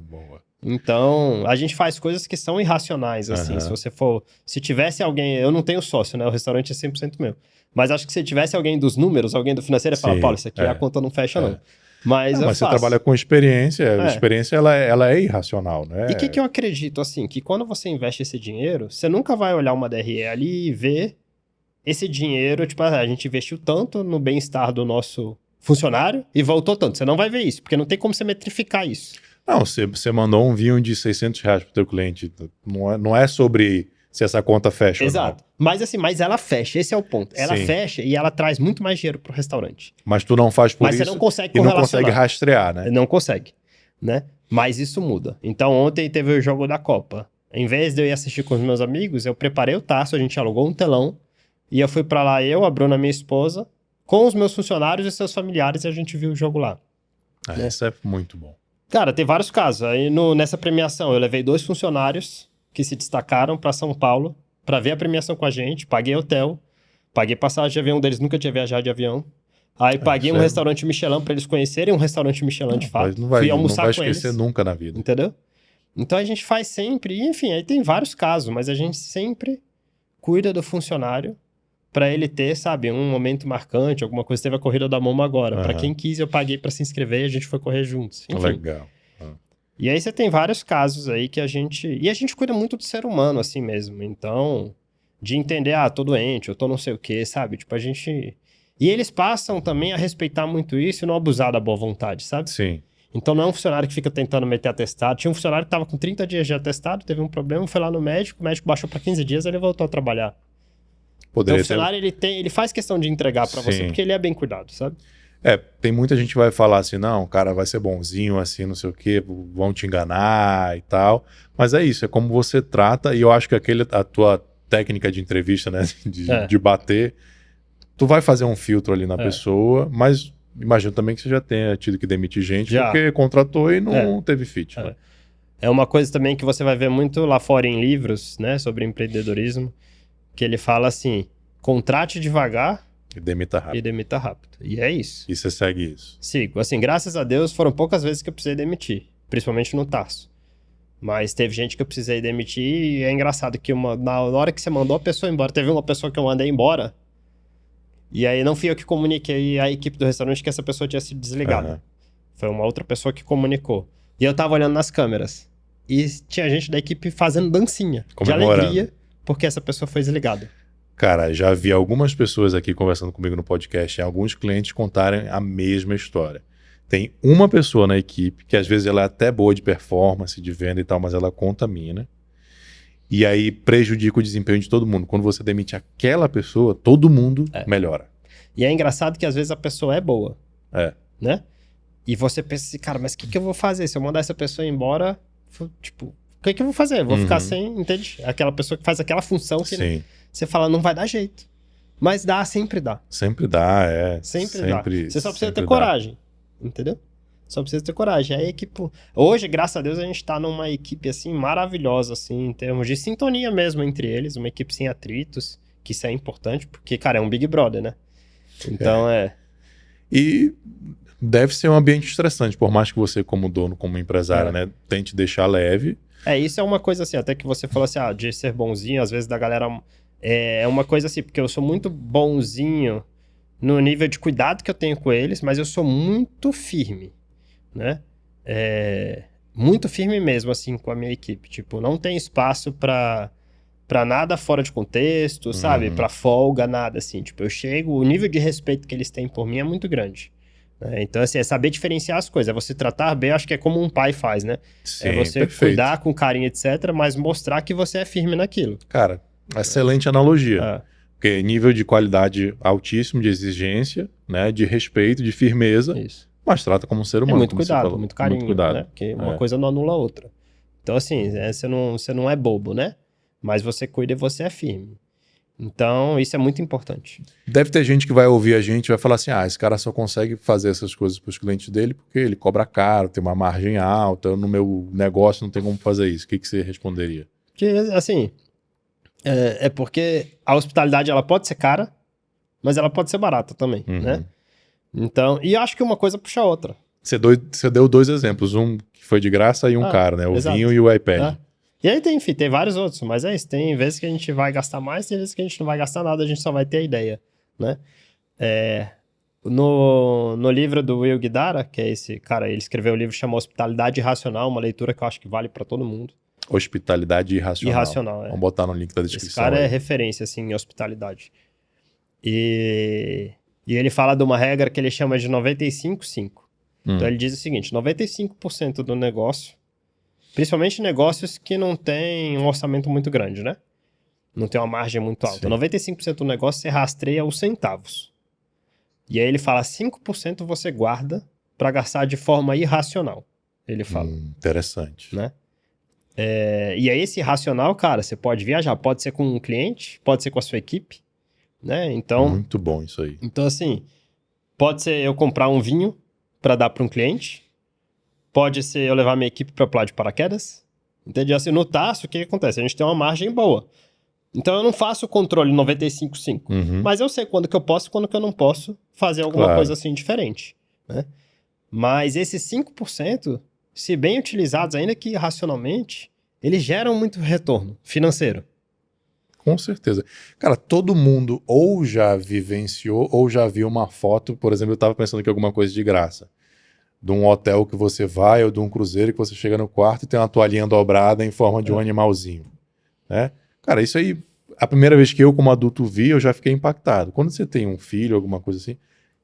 Boa. Então, a gente faz coisas que são irracionais, assim. Aham. Se tivesse alguém... Eu não tenho sócio, né? O restaurante é 100% meu. Mas acho que se tivesse alguém dos números, alguém do financeiro, ia falar, Sim, Paulo, isso aqui a conta não fecha, não. Mas Não, eu mas você faço. trabalha com experiência, a experiência ela é irracional, né? E o que eu acredito, assim, que quando você investe esse dinheiro, você nunca vai olhar uma DRE ali e ver esse dinheiro, tipo, a gente investiu tanto no bem-estar do nosso funcionário e voltou tanto. Você não vai ver isso, porque não tem como você metrificar isso. Não, você mandou um vinho de R$600 pro teu cliente. Não é sobre se essa conta fecha Exato. Mas assim, ela fecha, esse é o ponto. Ela Sim. fecha e ela traz muito mais dinheiro pro restaurante. ou não. Mas tu não faz por Mas isso você não consegue e não correlacionar. consegue rastrear, né? Não consegue, né? Mas isso muda. Então ontem teve o jogo da Copa. Em vez de eu ir assistir com os meus amigos, eu preparei o Taço, a gente alugou um telão e eu fui pra lá, a Bruna, minha esposa, com os meus funcionários e seus familiares, e a gente viu o jogo lá. Né? Isso é muito bom. Cara, tem vários casos. Aí nessa premiação eu levei 2 funcionários que se destacaram para São Paulo para ver a premiação com a gente, paguei hotel, paguei passagem de avião, deles nunca tinha viajado de avião. Aí paguei um restaurante Michelin para eles conhecerem um restaurante Michelin de fato. Não vai Fui almoçar com esquecer eles, nunca na vida. entendeu? Então a gente faz sempre, e, enfim, aí tem vários casos, mas a gente sempre cuida do funcionário para ele ter, sabe, um momento marcante, alguma coisa. Teve a corrida da Momo agora. Para quem quis, eu paguei para se inscrever e a gente foi correr juntos. Enfim. Legal. E aí você tem vários casos aí que a gente... E a gente cuida muito do ser humano assim mesmo. Então, de entender, tô doente, eu tô não sei o quê, sabe? Tipo, a gente... E eles passam também a respeitar muito isso e não abusar da boa vontade, sabe? Sim. Então não é um funcionário que fica tentando meter atestado. Tinha um funcionário que tava com 30 dias de atestado, teve um problema, foi lá no médico, o médico baixou para 15 dias, ele voltou a trabalhar. Então o funcionário, ele faz questão de entregar para você, porque ele é bem cuidado, sabe? Tem muita gente que vai falar assim, não, o cara vai ser bonzinho, assim, não sei o quê, vão te enganar e tal. Mas é isso, é como você trata, e eu acho que a tua técnica de entrevista, né, de bater, tu vai fazer um filtro ali na pessoa, mas imagino também que você já tenha tido que demitir gente, porque contratou e não teve fit. Né? É uma coisa também que você vai ver muito lá fora em livros, né, sobre empreendedorismo, que ele fala assim, contrate devagar e demita rápido. E é isso. E você segue isso? Sigo. Assim, graças a Deus, foram poucas vezes que eu precisei demitir, principalmente no Tarso. Mas teve gente que eu precisei demitir e é engraçado que na hora que você mandou a pessoa embora, teve uma pessoa que eu mandei embora, e aí não fui eu que comuniquei a equipe do restaurante que essa pessoa tinha sido desligada. Foi uma outra pessoa que comunicou. E eu tava olhando nas câmeras. E tinha gente da equipe fazendo dancinha de alegria, porque essa pessoa foi desligada. Cara, já vi algumas pessoas aqui conversando comigo no podcast e alguns clientes contarem a mesma história. Tem uma pessoa na equipe, que às vezes ela é até boa de performance, de venda e tal, mas ela contamina. E aí prejudica o desempenho de todo mundo. Quando você demite aquela pessoa, todo mundo melhora. E é engraçado que às vezes a pessoa é boa. Né? E você pensa assim, cara, mas o que eu vou fazer? Se eu mandar essa pessoa embora, tipo, o que eu vou fazer? Eu vou ficar sem, entende? Aquela pessoa que faz aquela função que você fala, não vai dar jeito. Mas sempre dá. Sempre dá, Sempre dá. Você só precisa ter coragem. Entendeu? Só precisa ter coragem. A equipe... Hoje, graças a Deus, a gente tá numa equipe, assim, maravilhosa, assim, em termos de sintonia mesmo entre eles. Uma equipe sem atritos, que isso é importante, porque, cara, é um Big Brother, né? Então, E deve ser um ambiente estressante, por mais que você, como dono, como empresário, né, tente deixar leve. Isso é uma coisa, assim, até que você falou assim, de ser bonzinho, às vezes da galera... É uma coisa assim, porque eu sou muito bonzinho no nível de cuidado que eu tenho com eles, mas eu sou muito firme, né? Muito firme mesmo, assim, com a minha equipe. Tipo, não tem espaço pra nada fora de contexto, sabe? Pra folga, nada, assim. Tipo, eu chego, o nível de respeito que eles têm por mim é muito grande. Né? Então, assim, é saber diferenciar as coisas. É você tratar bem, acho que é como um pai faz, né? Sim, é você cuidar com carinho, etc., mas mostrar que você é firme naquilo. Cara, excelente analogia. Porque nível de qualidade altíssimo, de exigência, né? De respeito, de firmeza. Isso. Mas trata como um ser humano. Muito cuidado, muito carinho. Muito cuidado. Né? Porque uma coisa não anula a outra. Então, assim, você não é bobo, né? Mas você cuida e você é firme. Então, isso é muito importante. Deve ter gente que vai ouvir a gente e vai falar assim, esse cara só consegue fazer essas coisas para os clientes dele porque ele cobra caro, tem uma margem alta, no meu negócio não tem como fazer isso. O que você responderia? Que, assim, é porque a hospitalidade, ela pode ser cara, mas ela pode ser barata também, né? Então, e acho que uma coisa puxa a outra. Você deu dois exemplos, um que foi de graça e um caro, né? O vinho e o iPad. E aí tem vários outros, mas é isso. Tem vezes que a gente vai gastar mais, tem vezes que a gente não vai gastar nada, a gente só vai ter a ideia, né? No livro do Will Guidara, que é esse cara, ele escreveu um livro chamado Hospitalidade Irracional, uma leitura que eu acho que vale para todo mundo. Hospitalidade Irracional. Vamos botar no link da descrição. Esse cara é referência, assim, em hospitalidade. E ele fala de uma regra que ele chama de 95-5. Então ele diz o seguinte, 95% do negócio, principalmente negócios que não tem um orçamento muito grande, né? Não tem uma margem muito alta. 95% do negócio você rastreia os centavos. E aí ele fala, 5% você guarda para gastar de forma irracional. Ele fala. Interessante. Né? E aí esse irracional, cara, você pode viajar. Pode ser com um cliente, pode ser com a sua equipe. Né? Então, muito bom isso aí. Então, assim, pode ser eu comprar um vinho para dar para um cliente. Pode ser eu levar minha equipe para pular de paraquedas. Entende? Assim, no Tarso, o que acontece? A gente tem uma margem boa. Então, eu não faço o controle 95-5. Mas eu sei quando que eu posso e quando que eu não posso fazer alguma coisa assim diferente. Né? Mas esses 5%, se bem utilizados, ainda que racionalmente, eles geram muito retorno financeiro. Com certeza. Cara, todo mundo ou já vivenciou ou já viu uma foto, por exemplo, eu tava pensando que alguma coisa de graça, de um hotel que você vai ou de um cruzeiro que você chega no quarto e tem uma toalhinha dobrada em forma de um animalzinho, né? Cara, isso aí, a primeira vez que eu como adulto vi, eu já fiquei impactado. Quando você tem um filho, alguma coisa assim,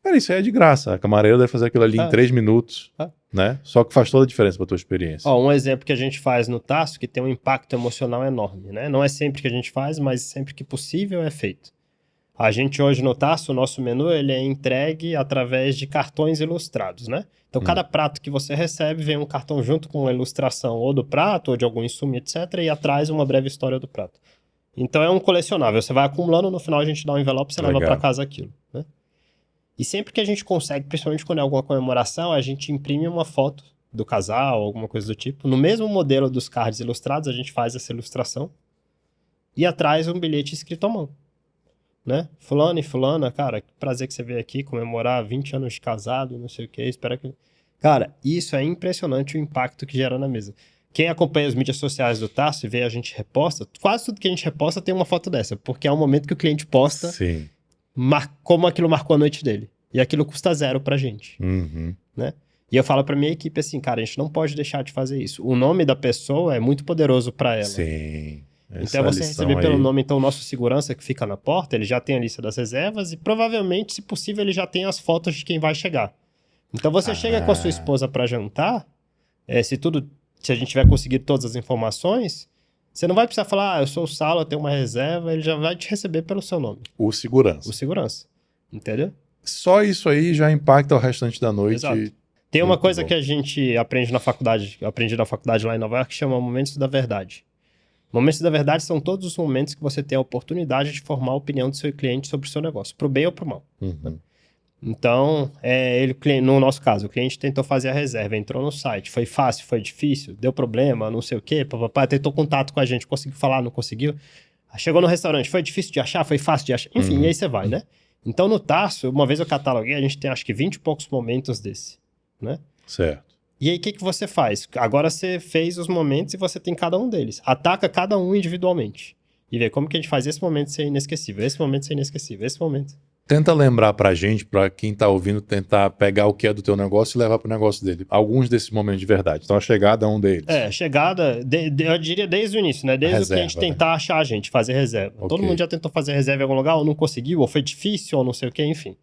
cara, isso aí é de graça. A camareira deve fazer aquilo ali em 3 minutos, né? Só que faz toda a diferença pra tua experiência. Ó, um exemplo que a gente faz no Tasso, que tem um impacto emocional enorme, né? Não é sempre que a gente faz, mas sempre que possível é feito. A gente hoje no Tasso, o nosso menu, ele é entregue através de cartões ilustrados, né? Então, cada prato que você recebe vem um cartão junto com uma ilustração ou do prato, ou de algum insumo, etc. E atrás uma breve história do prato. Então, é um colecionável. Você vai acumulando, no final a gente dá um envelope e você leva para casa aquilo, né? E sempre que a gente consegue, principalmente quando é alguma comemoração, a gente imprime uma foto do casal, alguma coisa do tipo. No mesmo modelo dos cards ilustrados, a gente faz essa ilustração. E atrás um bilhete escrito à mão, né? Fulano e fulana, cara, que prazer que você veio aqui comemorar 20 anos de casado, não sei o que, espero que... Cara, isso é impressionante o impacto que gera na mesa. Quem acompanha as mídias sociais do Tasso e vê a gente reposta, quase tudo que a gente reposta tem uma foto dessa, porque é um momento que o cliente posta como aquilo marcou a noite dele. E aquilo custa zero pra gente, né? E eu falo pra minha equipe assim, cara, a gente não pode deixar de fazer isso. O nome da pessoa é muito poderoso pra ela. Sim. Então você receber pelo nome, então o nosso segurança que fica na porta, ele já tem a lista das reservas e provavelmente, se possível, ele já tem as fotos de quem vai chegar. Então você chega com a sua esposa pra jantar, se a gente tiver conseguido todas as informações, você não vai precisar falar, eu sou o Saulo, eu tenho uma reserva, ele já vai te receber pelo seu nome. O segurança. O segurança, entendeu? Só isso aí já impacta o restante da noite. Exato. Tem uma coisa que a gente aprende na faculdade, eu aprendi na faculdade lá em Nova York, que chama Momentos da Verdade. Momentos da verdade são todos os momentos que você tem a oportunidade de formar a opinião do seu cliente sobre o seu negócio, pro bem ou pro mal. Né? Então, no nosso caso, o cliente tentou fazer a reserva, entrou no site, foi fácil, foi difícil, deu problema, não sei o quê, papapá, tentou contato com a gente, conseguiu falar, não conseguiu. Chegou no restaurante, foi difícil de achar, foi fácil de achar, enfim, e aí você vai, né? Então, no Tasso, uma vez eu cataloguei, a gente tem acho que 20 e poucos momentos desse, né? Certo. E aí, o que você faz? Agora você fez os momentos e você tem cada um deles. Ataca cada um individualmente. E vê como que a gente faz esse momento ser inesquecível, esse momento ser inesquecível, esse momento. Tenta lembrar pra gente, pra quem tá ouvindo, tentar pegar o que é do teu negócio e levar pro negócio dele. Alguns desses momentos de verdade. Então, a chegada é um deles. Chegada, eu diria desde o início, né? Desde o cliente tentar achar a gente, fazer reserva. Okay. Todo mundo já tentou fazer reserva em algum lugar, ou não conseguiu, ou foi difícil, ou não sei o que, enfim.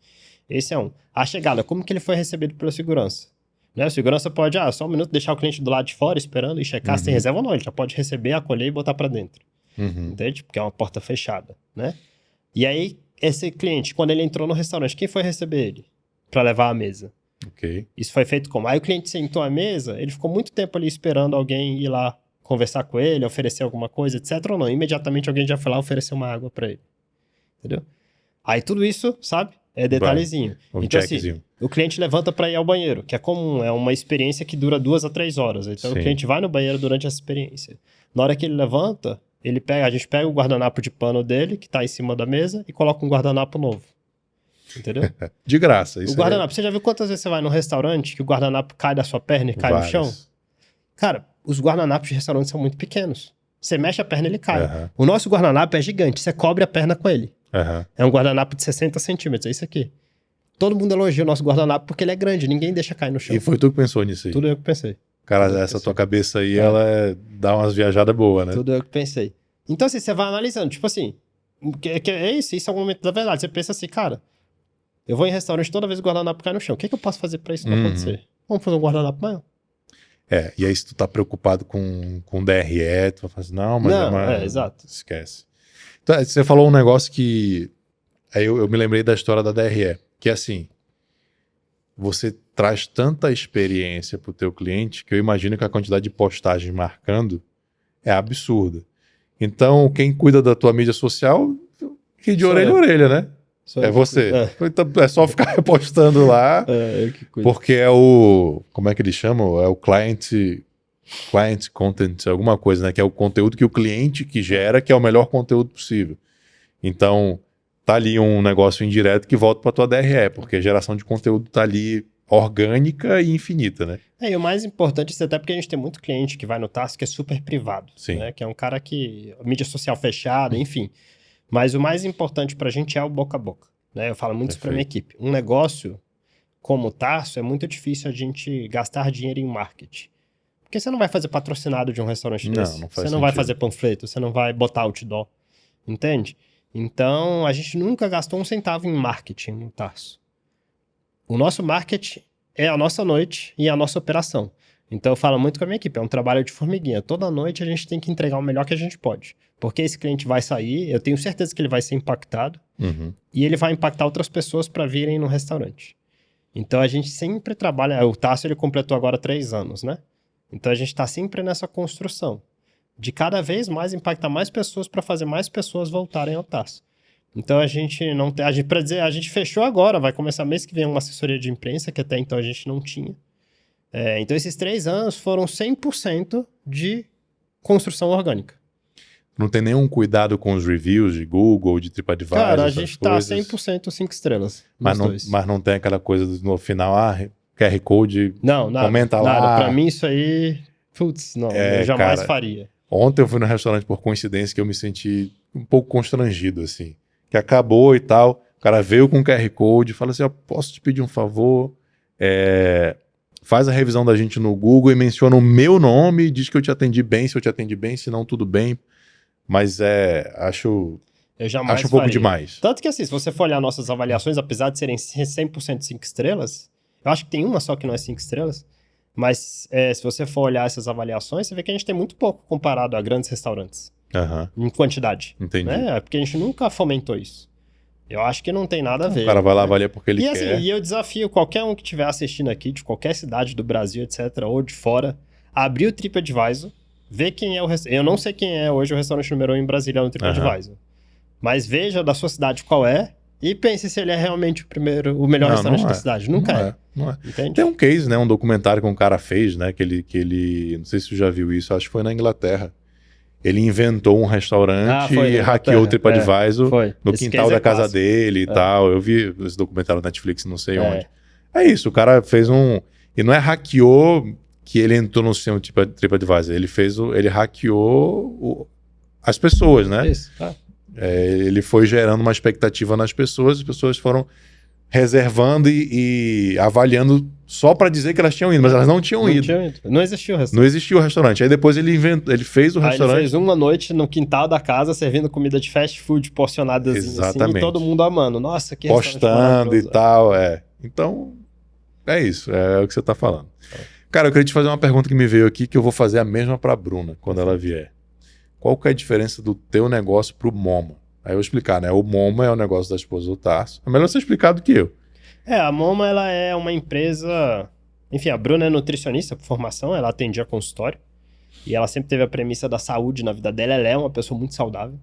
Esse é um. A chegada, como que ele foi recebido pela segurança? Né? O segurança pode, só um minuto, deixar o cliente do lado de fora esperando e checar se tem reserva ou não. Ele já pode receber, acolher e botar pra dentro. Entende? Porque é uma porta fechada, né? E aí, esse cliente, quando ele entrou no restaurante, quem foi receber ele? Pra levar à mesa. Ok. Isso foi feito como? Aí o cliente sentou à mesa, ele ficou muito tempo ali esperando alguém ir lá conversar com ele, oferecer alguma coisa, etc. ou não. Imediatamente alguém já foi lá oferecer uma água pra ele. Entendeu? Aí tudo isso, sabe? É detalhezinho. Então assim, o cliente levanta para ir ao banheiro, que é comum, é uma experiência que dura 2 a 3 horas. Então o cliente vai no banheiro durante essa experiência. Na hora que ele levanta, a gente pega o guardanapo de pano dele, que tá em cima da mesa, e coloca um guardanapo novo. Entendeu? De graça. Isso o guardanapo, você já viu quantas vezes você vai num restaurante que o guardanapo cai da sua perna e cai no chão? Cara, os guardanapos de restaurante são muito pequenos. Você mexe a perna e ele cai. O nosso guardanapo é gigante, você cobre a perna com ele. É um guardanapo de 60 centímetros, é isso aqui. Todo mundo elogia o nosso guardanapo porque ele é grande, ninguém deixa cair no chão. E foi tu que pensou nisso aí? Tudo eu que pensei. Cara, essa tua cabeça aí, ela dá umas viajadas boas, né? Tudo eu que pensei. Então, assim, você vai analisando, tipo assim, isso é um momento da verdade. Você pensa assim, cara, eu vou em restaurante toda vez o guardanapo cai no chão. O que eu posso fazer pra isso não acontecer? Vamos fazer um guardanapo maior. E aí se tu tá preocupado com DRE, tu vai falar assim, não, mas... exato. Esquece. Então, você falou um negócio que... Aí eu me lembrei da história da DRE, que é assim, você traz tanta experiência pro teu cliente que eu imagino que a quantidade de postagens marcando é absurda. Então, quem cuida da tua mídia social, que de orelha a orelha, né? É você. Então, é só ficar repostando lá, eu que cuido. porque é o... Como é que eles chamam? É o client content, alguma coisa, né? Que é o conteúdo que o cliente que gera, que é o melhor conteúdo possível. Então, tá ali um negócio indireto que volta pra tua DRE, porque a geração de conteúdo tá ali orgânica e infinita, né? E o mais importante, isso até porque a gente tem muito cliente que vai no Tarso que é super privado, Sim. né? Que é um cara que... mídia social fechada, enfim. Mas o mais importante pra gente é o boca a boca, né? Eu falo muito isso pra minha equipe. Um negócio como o Tarso, é muito difícil a gente gastar dinheiro em marketing. Porque você não vai fazer patrocinado de um restaurante desse. Não faz Você não sentido. vai fazer panfleto, você não vai botar outdoor. Entende? Então, a gente nunca gastou um centavo em marketing no Tarso. O nosso marketing é a nossa noite e a nossa operação. Então, eu falo muito com a minha equipe, é um trabalho de formiguinha. Toda noite a gente tem que entregar o melhor que a gente pode. Porque esse cliente vai sair, eu tenho certeza que ele vai ser impactado. E ele vai impactar outras pessoas para virem no restaurante. Então, a gente sempre trabalha... O Tarso, ele completou agora 3 anos, né? Então, a gente está sempre nessa construção de cada vez mais impactar mais pessoas para fazer mais pessoas voltarem ao Tarso. Então, a gente não tem... Para dizer, a gente fechou agora, vai começar mês que vem uma assessoria de imprensa, que até então a gente não tinha. Então, esses 3 anos foram 100% de construção orgânica. Não tem nenhum cuidado com os reviews de Google, de TripAdvisor, cara, a gente tá coisas. 100% 5 estrelas. Mas não tem aquela coisa no final, QR Code, não, nada, comenta lá. Nada. Pra mim isso aí, putz, não, eu jamais faria. Ontem eu fui no restaurante por coincidência que eu me senti um pouco constrangido, assim. Que acabou e tal, o cara veio com QR Code, fala assim, posso te pedir um favor? Faz a revisão da gente no Google e menciona o meu nome, diz que eu te atendi bem, se eu te atendi bem, se não, tudo bem. Mas acho um pouco demais. Tanto que assim, se você for olhar nossas avaliações, apesar de serem 100% 5 estrelas, eu acho que tem uma só que não é 5 estrelas, mas se você for olhar essas avaliações, você vê que a gente tem muito pouco comparado a grandes restaurantes. Em quantidade. Entendi. Né? Porque a gente nunca fomentou isso. Eu acho que não tem nada a ver. O cara vai lá avaliar porque ele quer. Assim, e eu desafio qualquer um que estiver assistindo aqui, de qualquer cidade do Brasil, etc., ou de fora, a abrir o TripAdvisor, ver quem é o restaurante. Eu não sei quem é hoje o restaurante número 1 em Brasília no TripAdvisor. Mas veja da sua cidade qual é e pense se ele é realmente o melhor restaurante da cidade. Nunca é. Não é. Entende? Tem um case, né? Um documentário que um cara fez, né? Que ele não sei se você já viu isso, acho que foi na Inglaterra. Ele inventou um restaurante e hackeou o TripAdvisor no quintal da casa dele e tal. Eu vi esse documentário na Netflix, não sei onde. É isso, o cara fez um... E não é hackeou que ele entrou no sistema TripAdvisor. Ele hackeou as pessoas, né? Isso, ele foi gerando uma expectativa nas pessoas, as pessoas foram reservando e avaliando só para dizer que elas tinham ido, mas elas não tinham ido. Não existia o restaurante. Não existia o restaurante. Aí depois ele fez o restaurante. Ele fez uma noite no quintal da casa, servindo comida de fast food porcionadas assim, e todo mundo amando. Nossa, que postando e tal, Então, é isso, é o que você tá falando. Cara, eu queria te fazer uma pergunta que me veio aqui, que eu vou fazer a mesma para a Bruna, quando ela vier. Qual que é a diferença do teu negócio pro Moma? Aí eu vou explicar, né? O Moma é o negócio da esposa do Tarso. É melhor você explicar do que eu. A Moma, ela é uma empresa... Enfim, a Bruna é nutricionista por formação, ela atendia consultório. E ela sempre teve a premissa da saúde na vida dela. Ela é uma pessoa muito saudável.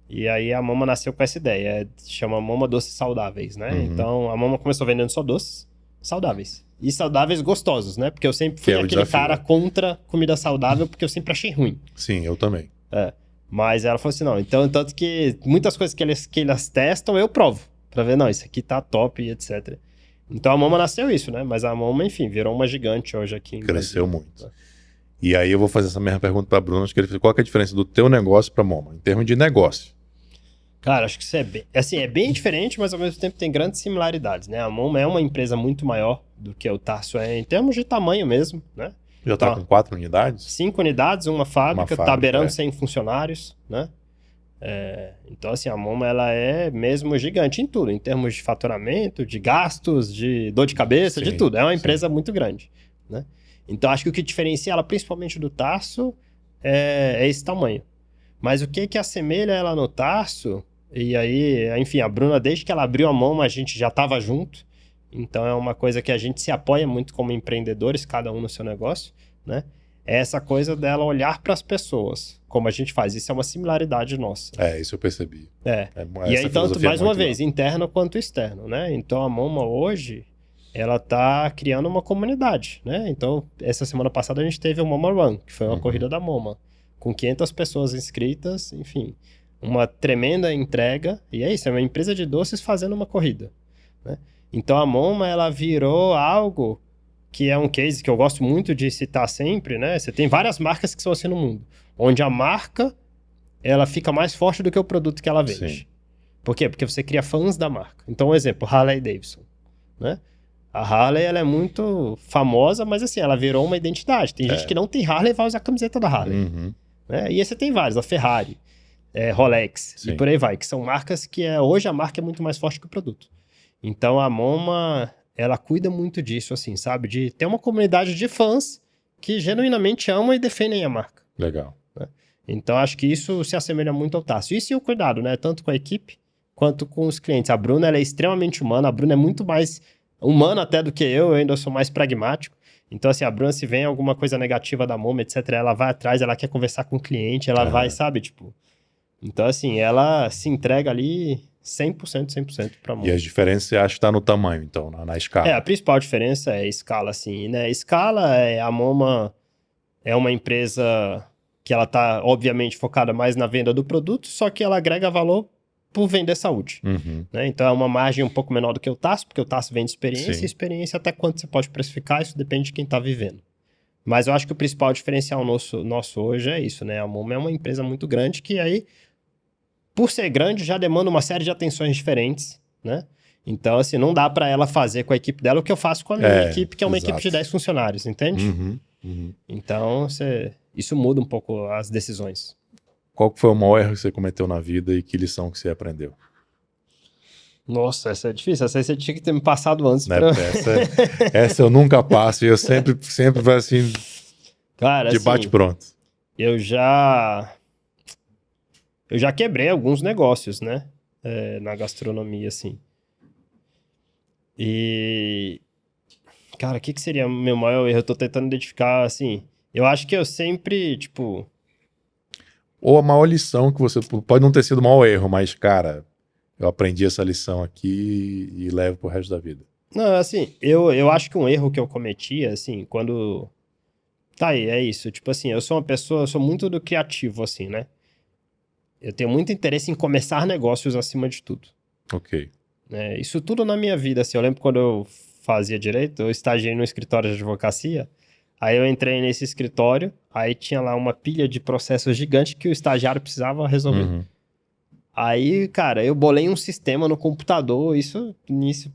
E aí a Moma nasceu com essa ideia. Chama Moma Doces Saudáveis, né? Então, a Moma começou vendendo só doces saudáveis. E saudáveis gostosos, né? Porque eu sempre fui aquele cara contra comida saudável, porque eu sempre achei ruim. Sim, eu também. Mas ela falou assim, não, então, tanto que muitas coisas que elas testam, eu provo. Pra ver, não, isso aqui tá top e etc. Então a Moma nasceu isso, né? Mas a Moma, enfim, virou uma gigante hoje aqui em Cresceu muito. E aí eu vou fazer essa mesma pergunta pra Bruna, qual que é a diferença do teu negócio pra Moma, em termos de negócio? Cara, acho que isso é bem diferente, mas ao mesmo tempo tem grandes similaridades, né? A Moma é uma empresa muito maior do que o Tarso em termos de tamanho mesmo, né? Já tá com 4 unidades? 5 unidades, uma fábrica, tá beirando 100 funcionários, né? Então, assim, a Moma, ela é mesmo gigante em tudo, em termos de faturamento, de gastos, de dor de cabeça, de tudo. É uma empresa muito grande, né? Então, acho que o que diferencia ela, principalmente do Tarso, é esse tamanho. Mas o que assemelha ela no Tarso, e aí, enfim, a Bruna, desde que ela abriu a Moma, a gente já estava junto. Então, é uma coisa que a gente se apoia muito como empreendedores, cada um no seu negócio, né? É essa coisa dela olhar para as pessoas, como a gente faz. Isso é uma similaridade nossa. Isso eu percebi. E aí, tanto, mais uma vez, interno quanto externo, né? Então, a Moma hoje, ela tá criando uma comunidade, né? Então, essa semana passada a gente teve o Moma Run, que foi uma corrida da Moma, com 500 pessoas inscritas, enfim, uma tremenda entrega. E é isso, é uma empresa de doces fazendo uma corrida, né? Então a Moma, ela virou algo que é um case que eu gosto muito de citar sempre, né? Você tem várias marcas que são assim no mundo, onde a marca, ela fica mais forte do que o produto que ela vende. Sim. Por quê? Porque você cria fãs da marca. Então, um exemplo, Harley Davidson, né? A Harley, ela é muito famosa, mas assim, ela virou uma identidade. Tem gente que não tem Harley e vai usar a camiseta da Harley. Uhum. Né? E aí você tem vários, a Ferrari, Rolex, Sim. e por aí vai, que são marcas que hoje a marca é muito mais forte que o produto. Então a Moma, ela cuida muito disso, assim, sabe? De ter uma comunidade de fãs que genuinamente amam e defendem a marca. Legal. Então acho que isso se assemelha muito ao Tássio. Isso e o cuidado, né? Tanto com a equipe quanto com os clientes. A Bruna, ela é extremamente humana, a Bruna é muito mais humana até do que eu ainda sou mais pragmático. Então, assim, a Bruna, se vem alguma coisa negativa da Moma, etc., ela vai atrás, ela quer conversar com o cliente, ela vai, sabe, tipo... Então, assim, ela se entrega ali 100% pra Moma. E as diferenças você acha que tá no tamanho, então, na escala? A principal diferença é a escala, assim, né? Escala, a Moma é uma empresa que ela tá, obviamente, focada mais na venda do produto, só que ela agrega valor por vender saúde. Uhum. Né? Então é uma margem um pouco menor do que o Tássio, porque o Tássio vende experiência, Sim. e experiência até quanto você pode precificar, isso depende de quem está vivendo. Mas eu acho que o principal diferencial nosso hoje é isso, né? A Moma é uma empresa muito grande que aí, por ser grande, já demanda uma série de atenções diferentes, né? Então, assim, não dá para ela fazer com a equipe dela o que eu faço com a minha equipe, que é uma equipe de 10 funcionários, entende? Uhum. Uhum. Então, isso muda um pouco as decisões. Qual que foi o maior erro que você cometeu na vida e que lição que você aprendeu? Nossa, essa é difícil. Essa aí você tinha que ter me passado antes. Né? Essa eu nunca passo e eu sempre vai assim, Cara, de assim, bate-pronto. Eu já quebrei alguns negócios, né? Na gastronomia, assim. E... Cara, o que seria o meu maior erro? Eu tô tentando identificar, assim... Eu acho que eu sempre, tipo... Ou a maior lição que você... Pode não ter sido o maior erro, mas, cara, eu aprendi essa lição aqui e levo pro resto da vida. Não, assim, eu acho que um erro que eu cometi, assim, quando... Tá aí, é isso. Tipo assim, eu sou muito do criativo, assim, né? Eu tenho muito interesse em começar negócios acima de tudo. Ok. Isso tudo na minha vida, assim. Eu lembro quando eu fazia direito, eu estagiei no escritório de advocacia. Aí eu entrei nesse escritório, aí tinha lá uma pilha de processos gigante que o estagiário precisava resolver. Uhum. Aí, cara, eu bolei um sistema no computador,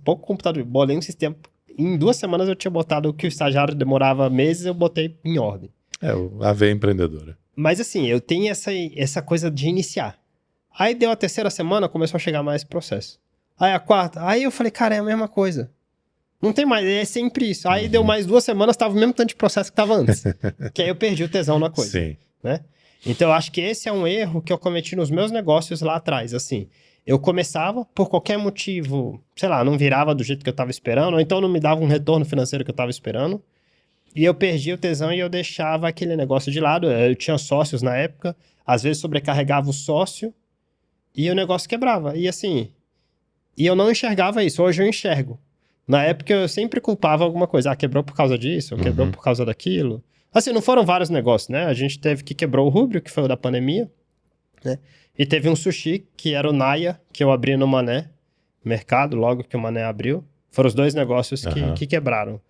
pouco computador, bolei um sistema. Em 2 semanas eu tinha botado o que o estagiário demorava meses, eu botei em ordem. A veia empreendedora. Mas assim, eu tenho essa coisa de iniciar. Aí deu a 3ª semana, começou a chegar mais processo. Aí a 4ª, aí eu falei, cara, é a mesma coisa. Não tem mais, é sempre isso. Aí deu mais 2 semanas, tava o mesmo tanto de processo que tava antes. Que aí eu perdi o tesão na coisa. Sim. Né? Então eu acho que esse é um erro que eu cometi nos meus negócios lá atrás, assim. Eu começava, por qualquer motivo, sei lá, não virava do jeito que eu tava esperando, ou então não me dava um retorno financeiro que eu tava esperando. E eu perdi o tesão e eu deixava aquele negócio de lado. Eu tinha sócios na época, às vezes sobrecarregava o sócio e o negócio quebrava. E assim, e eu não enxergava isso. Hoje eu enxergo. Na época eu sempre culpava alguma coisa. Ah, quebrou por causa disso, quebrou por causa daquilo. Assim, não foram vários negócios, né? A gente teve que quebrou o Rubrio, que foi o da pandemia, né? E teve um sushi, que era o Naya, que eu abri no Mané Mercado, logo que o Mané abriu. Foram os 2 negócios que quebraram.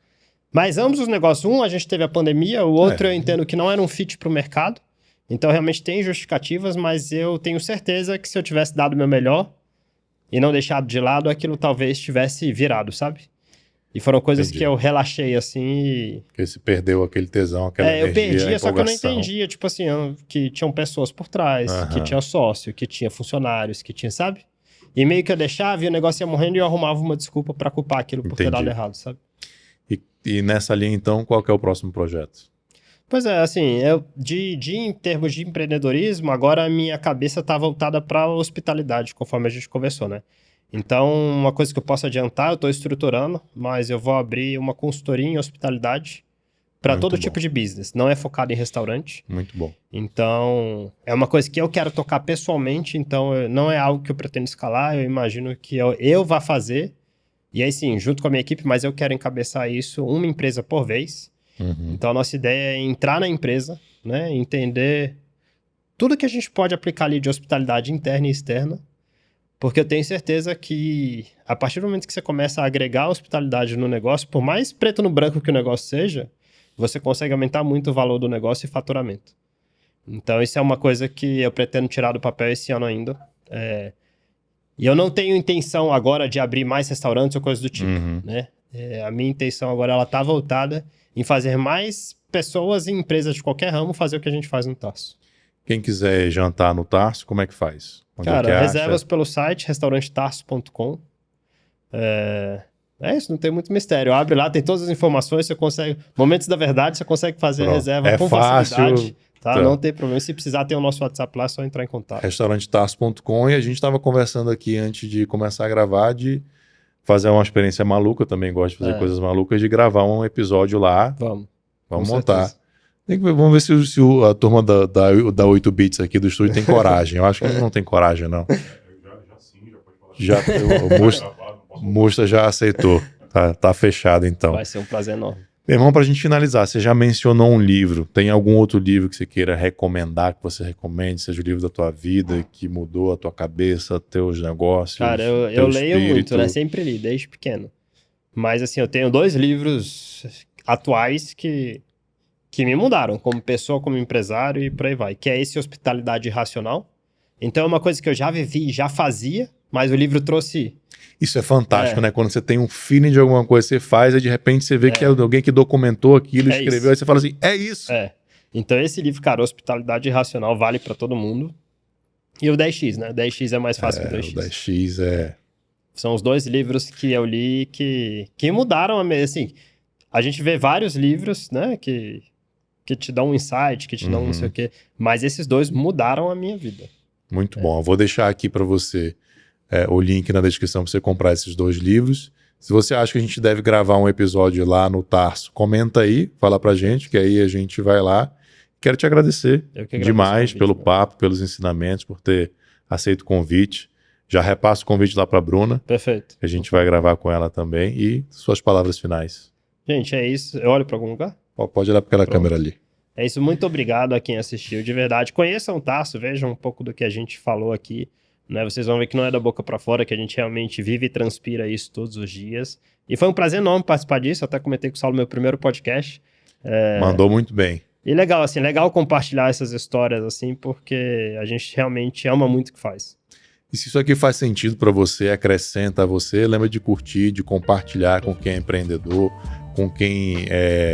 Mas ambos os negócios, a gente teve a pandemia, o outro eu entendo que não era um fit para o mercado. Então, realmente tem justificativas, mas eu tenho certeza que se eu tivesse dado o meu melhor e não deixado de lado, aquilo talvez tivesse virado, sabe? E foram coisas que eu relaxei, assim, Porque você perdeu aquele tesão, aquela energia, eu perdia, só que eu não empolgação. entendia, tipo assim, que tinham pessoas por trás, que tinha sócio, que tinha funcionários, que tinha, sabe? E meio que eu deixava e o negócio ia morrendo e eu arrumava uma desculpa pra culpar aquilo por ter dado errado, sabe? E nessa linha, então, qual que é o próximo projeto? Pois é, assim, em termos de empreendedorismo, agora a minha cabeça tá voltada pra hospitalidade, conforme a gente conversou, né? Então, uma coisa que eu posso adiantar, eu tô estruturando, mas eu vou abrir uma consultoria em hospitalidade para todo tipo de business. Não é focado em restaurante. Muito bom. Então, é uma coisa que eu quero tocar pessoalmente, então não é algo que eu pretendo escalar, eu imagino que eu vá fazer. E aí sim, junto com a minha equipe, mas eu quero encabeçar isso uma empresa por vez. Então a nossa ideia é entrar na empresa, né? Entender tudo que a gente pode aplicar ali de hospitalidade interna e externa Porque eu tenho certeza que a partir do momento que você começa a agregar hospitalidade no negócio, por mais preto no branco que o negócio seja, você consegue aumentar muito o valor do negócio e faturamento. Então, isso é uma coisa que eu pretendo tirar do papel esse ano ainda. E eu não tenho intenção agora de abrir mais restaurantes ou coisas do tipo, né? A minha intenção agora, ela tá voltada em fazer mais pessoas e empresas de qualquer ramo fazer o que a gente faz no Tarso. Quem quiser jantar no Tarso, como é que faz? Onde é que Cara, acha? reservas pelo site, restaurantetarso.com. É isso, não tem muito mistério. Abre lá, tem todas as informações, você consegue... Momentos da verdade, você consegue fazer a Pronto. reserva com fácil, facilidade. Tá? tá. Não tem problema. Se precisar, tem o nosso WhatsApp lá, é só entrar em contato. Restaurantetarso.com, e a gente estava conversando aqui antes de começar a gravar de fazer uma experiência maluca, eu também gosto de fazer coisas malucas, de gravar um episódio lá. Vamos montar. Vamos ver se a turma da 8 Bits aqui do estúdio tem coragem. Eu acho que eles não tem coragem, não. Já pode falar. O Musta já aceitou. Tá fechado, então. Vai ser um prazer enorme. Meu irmão, pra gente finalizar, você já mencionou um livro. Tem algum outro livro que você queira recomendar, que você recomende, seja o livro da tua vida, que mudou a tua cabeça, teus negócios? Cara, eu leio muito, né? Sempre li, desde pequeno. Mas, assim, eu tenho 2 livros atuais que me mudaram, como pessoa, como empresário e por aí vai. Que é esse Hospitalidade Racional. Então, é uma coisa que eu já vivi, já fazia, mas o livro trouxe... Isso é fantástico, né? Quando você tem um feeling de alguma coisa que você faz, e de repente você vê que é alguém que documentou aquilo, escreveu, isso. aí você fala assim, é isso. Então esse livro, cara, Hospitalidade Racional, vale pra todo mundo. E o 10X, né? 10X é mais fácil que o 2X. O 10X é... São os 2 livros que eu li que mudaram a mesa. Assim, a gente vê vários livros, né? Que te dão um insight, que te dão não sei o quê. Mas esses 2 mudaram a minha vida. Muito bom. Eu vou deixar aqui para você o link na descrição para você comprar esses 2 livros. Se você acha que a gente deve gravar um episódio lá no Tarso, comenta aí, fala pra gente, que aí a gente vai lá. Quero te agradecer demais pelo papo, pelos ensinamentos, por ter aceito o convite. Já repasso o convite lá pra Bruna. Perfeito. A gente vai gravar com ela também. E suas palavras finais. Gente, é isso. Eu olho pra algum lugar? Pode olhar para aquela câmera ali. É isso. Muito obrigado a quem assistiu, de verdade. Conheçam o Tarso, vejam um pouco do que a gente falou aqui. Né? Vocês vão ver que não é da boca para fora, que a gente realmente vive e transpira isso todos os dias. E foi um prazer enorme participar disso. Eu até comentei com o Saulo no meu primeiro podcast. Mandou muito bem. E legal, assim, legal compartilhar essas histórias, assim, porque a gente realmente ama muito o que faz. E se isso aqui faz sentido para você, acrescenta a você, lembra de curtir, de compartilhar com quem é empreendedor, com quem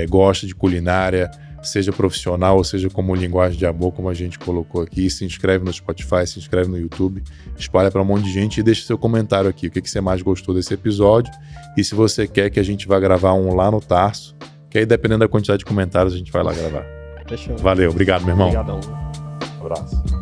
gosta de culinária, seja profissional ou seja como linguagem de amor, como a gente colocou aqui. Se inscreve no Spotify, se inscreve no YouTube, espalha para um monte de gente e deixa seu comentário aqui, o que você mais gostou desse episódio, e se você quer que a gente vá gravar um lá no Tarso, que aí dependendo da quantidade de comentários a gente vai lá gravar. Fechou. Valeu, obrigado, meu irmão. Obrigadão. Um abraço.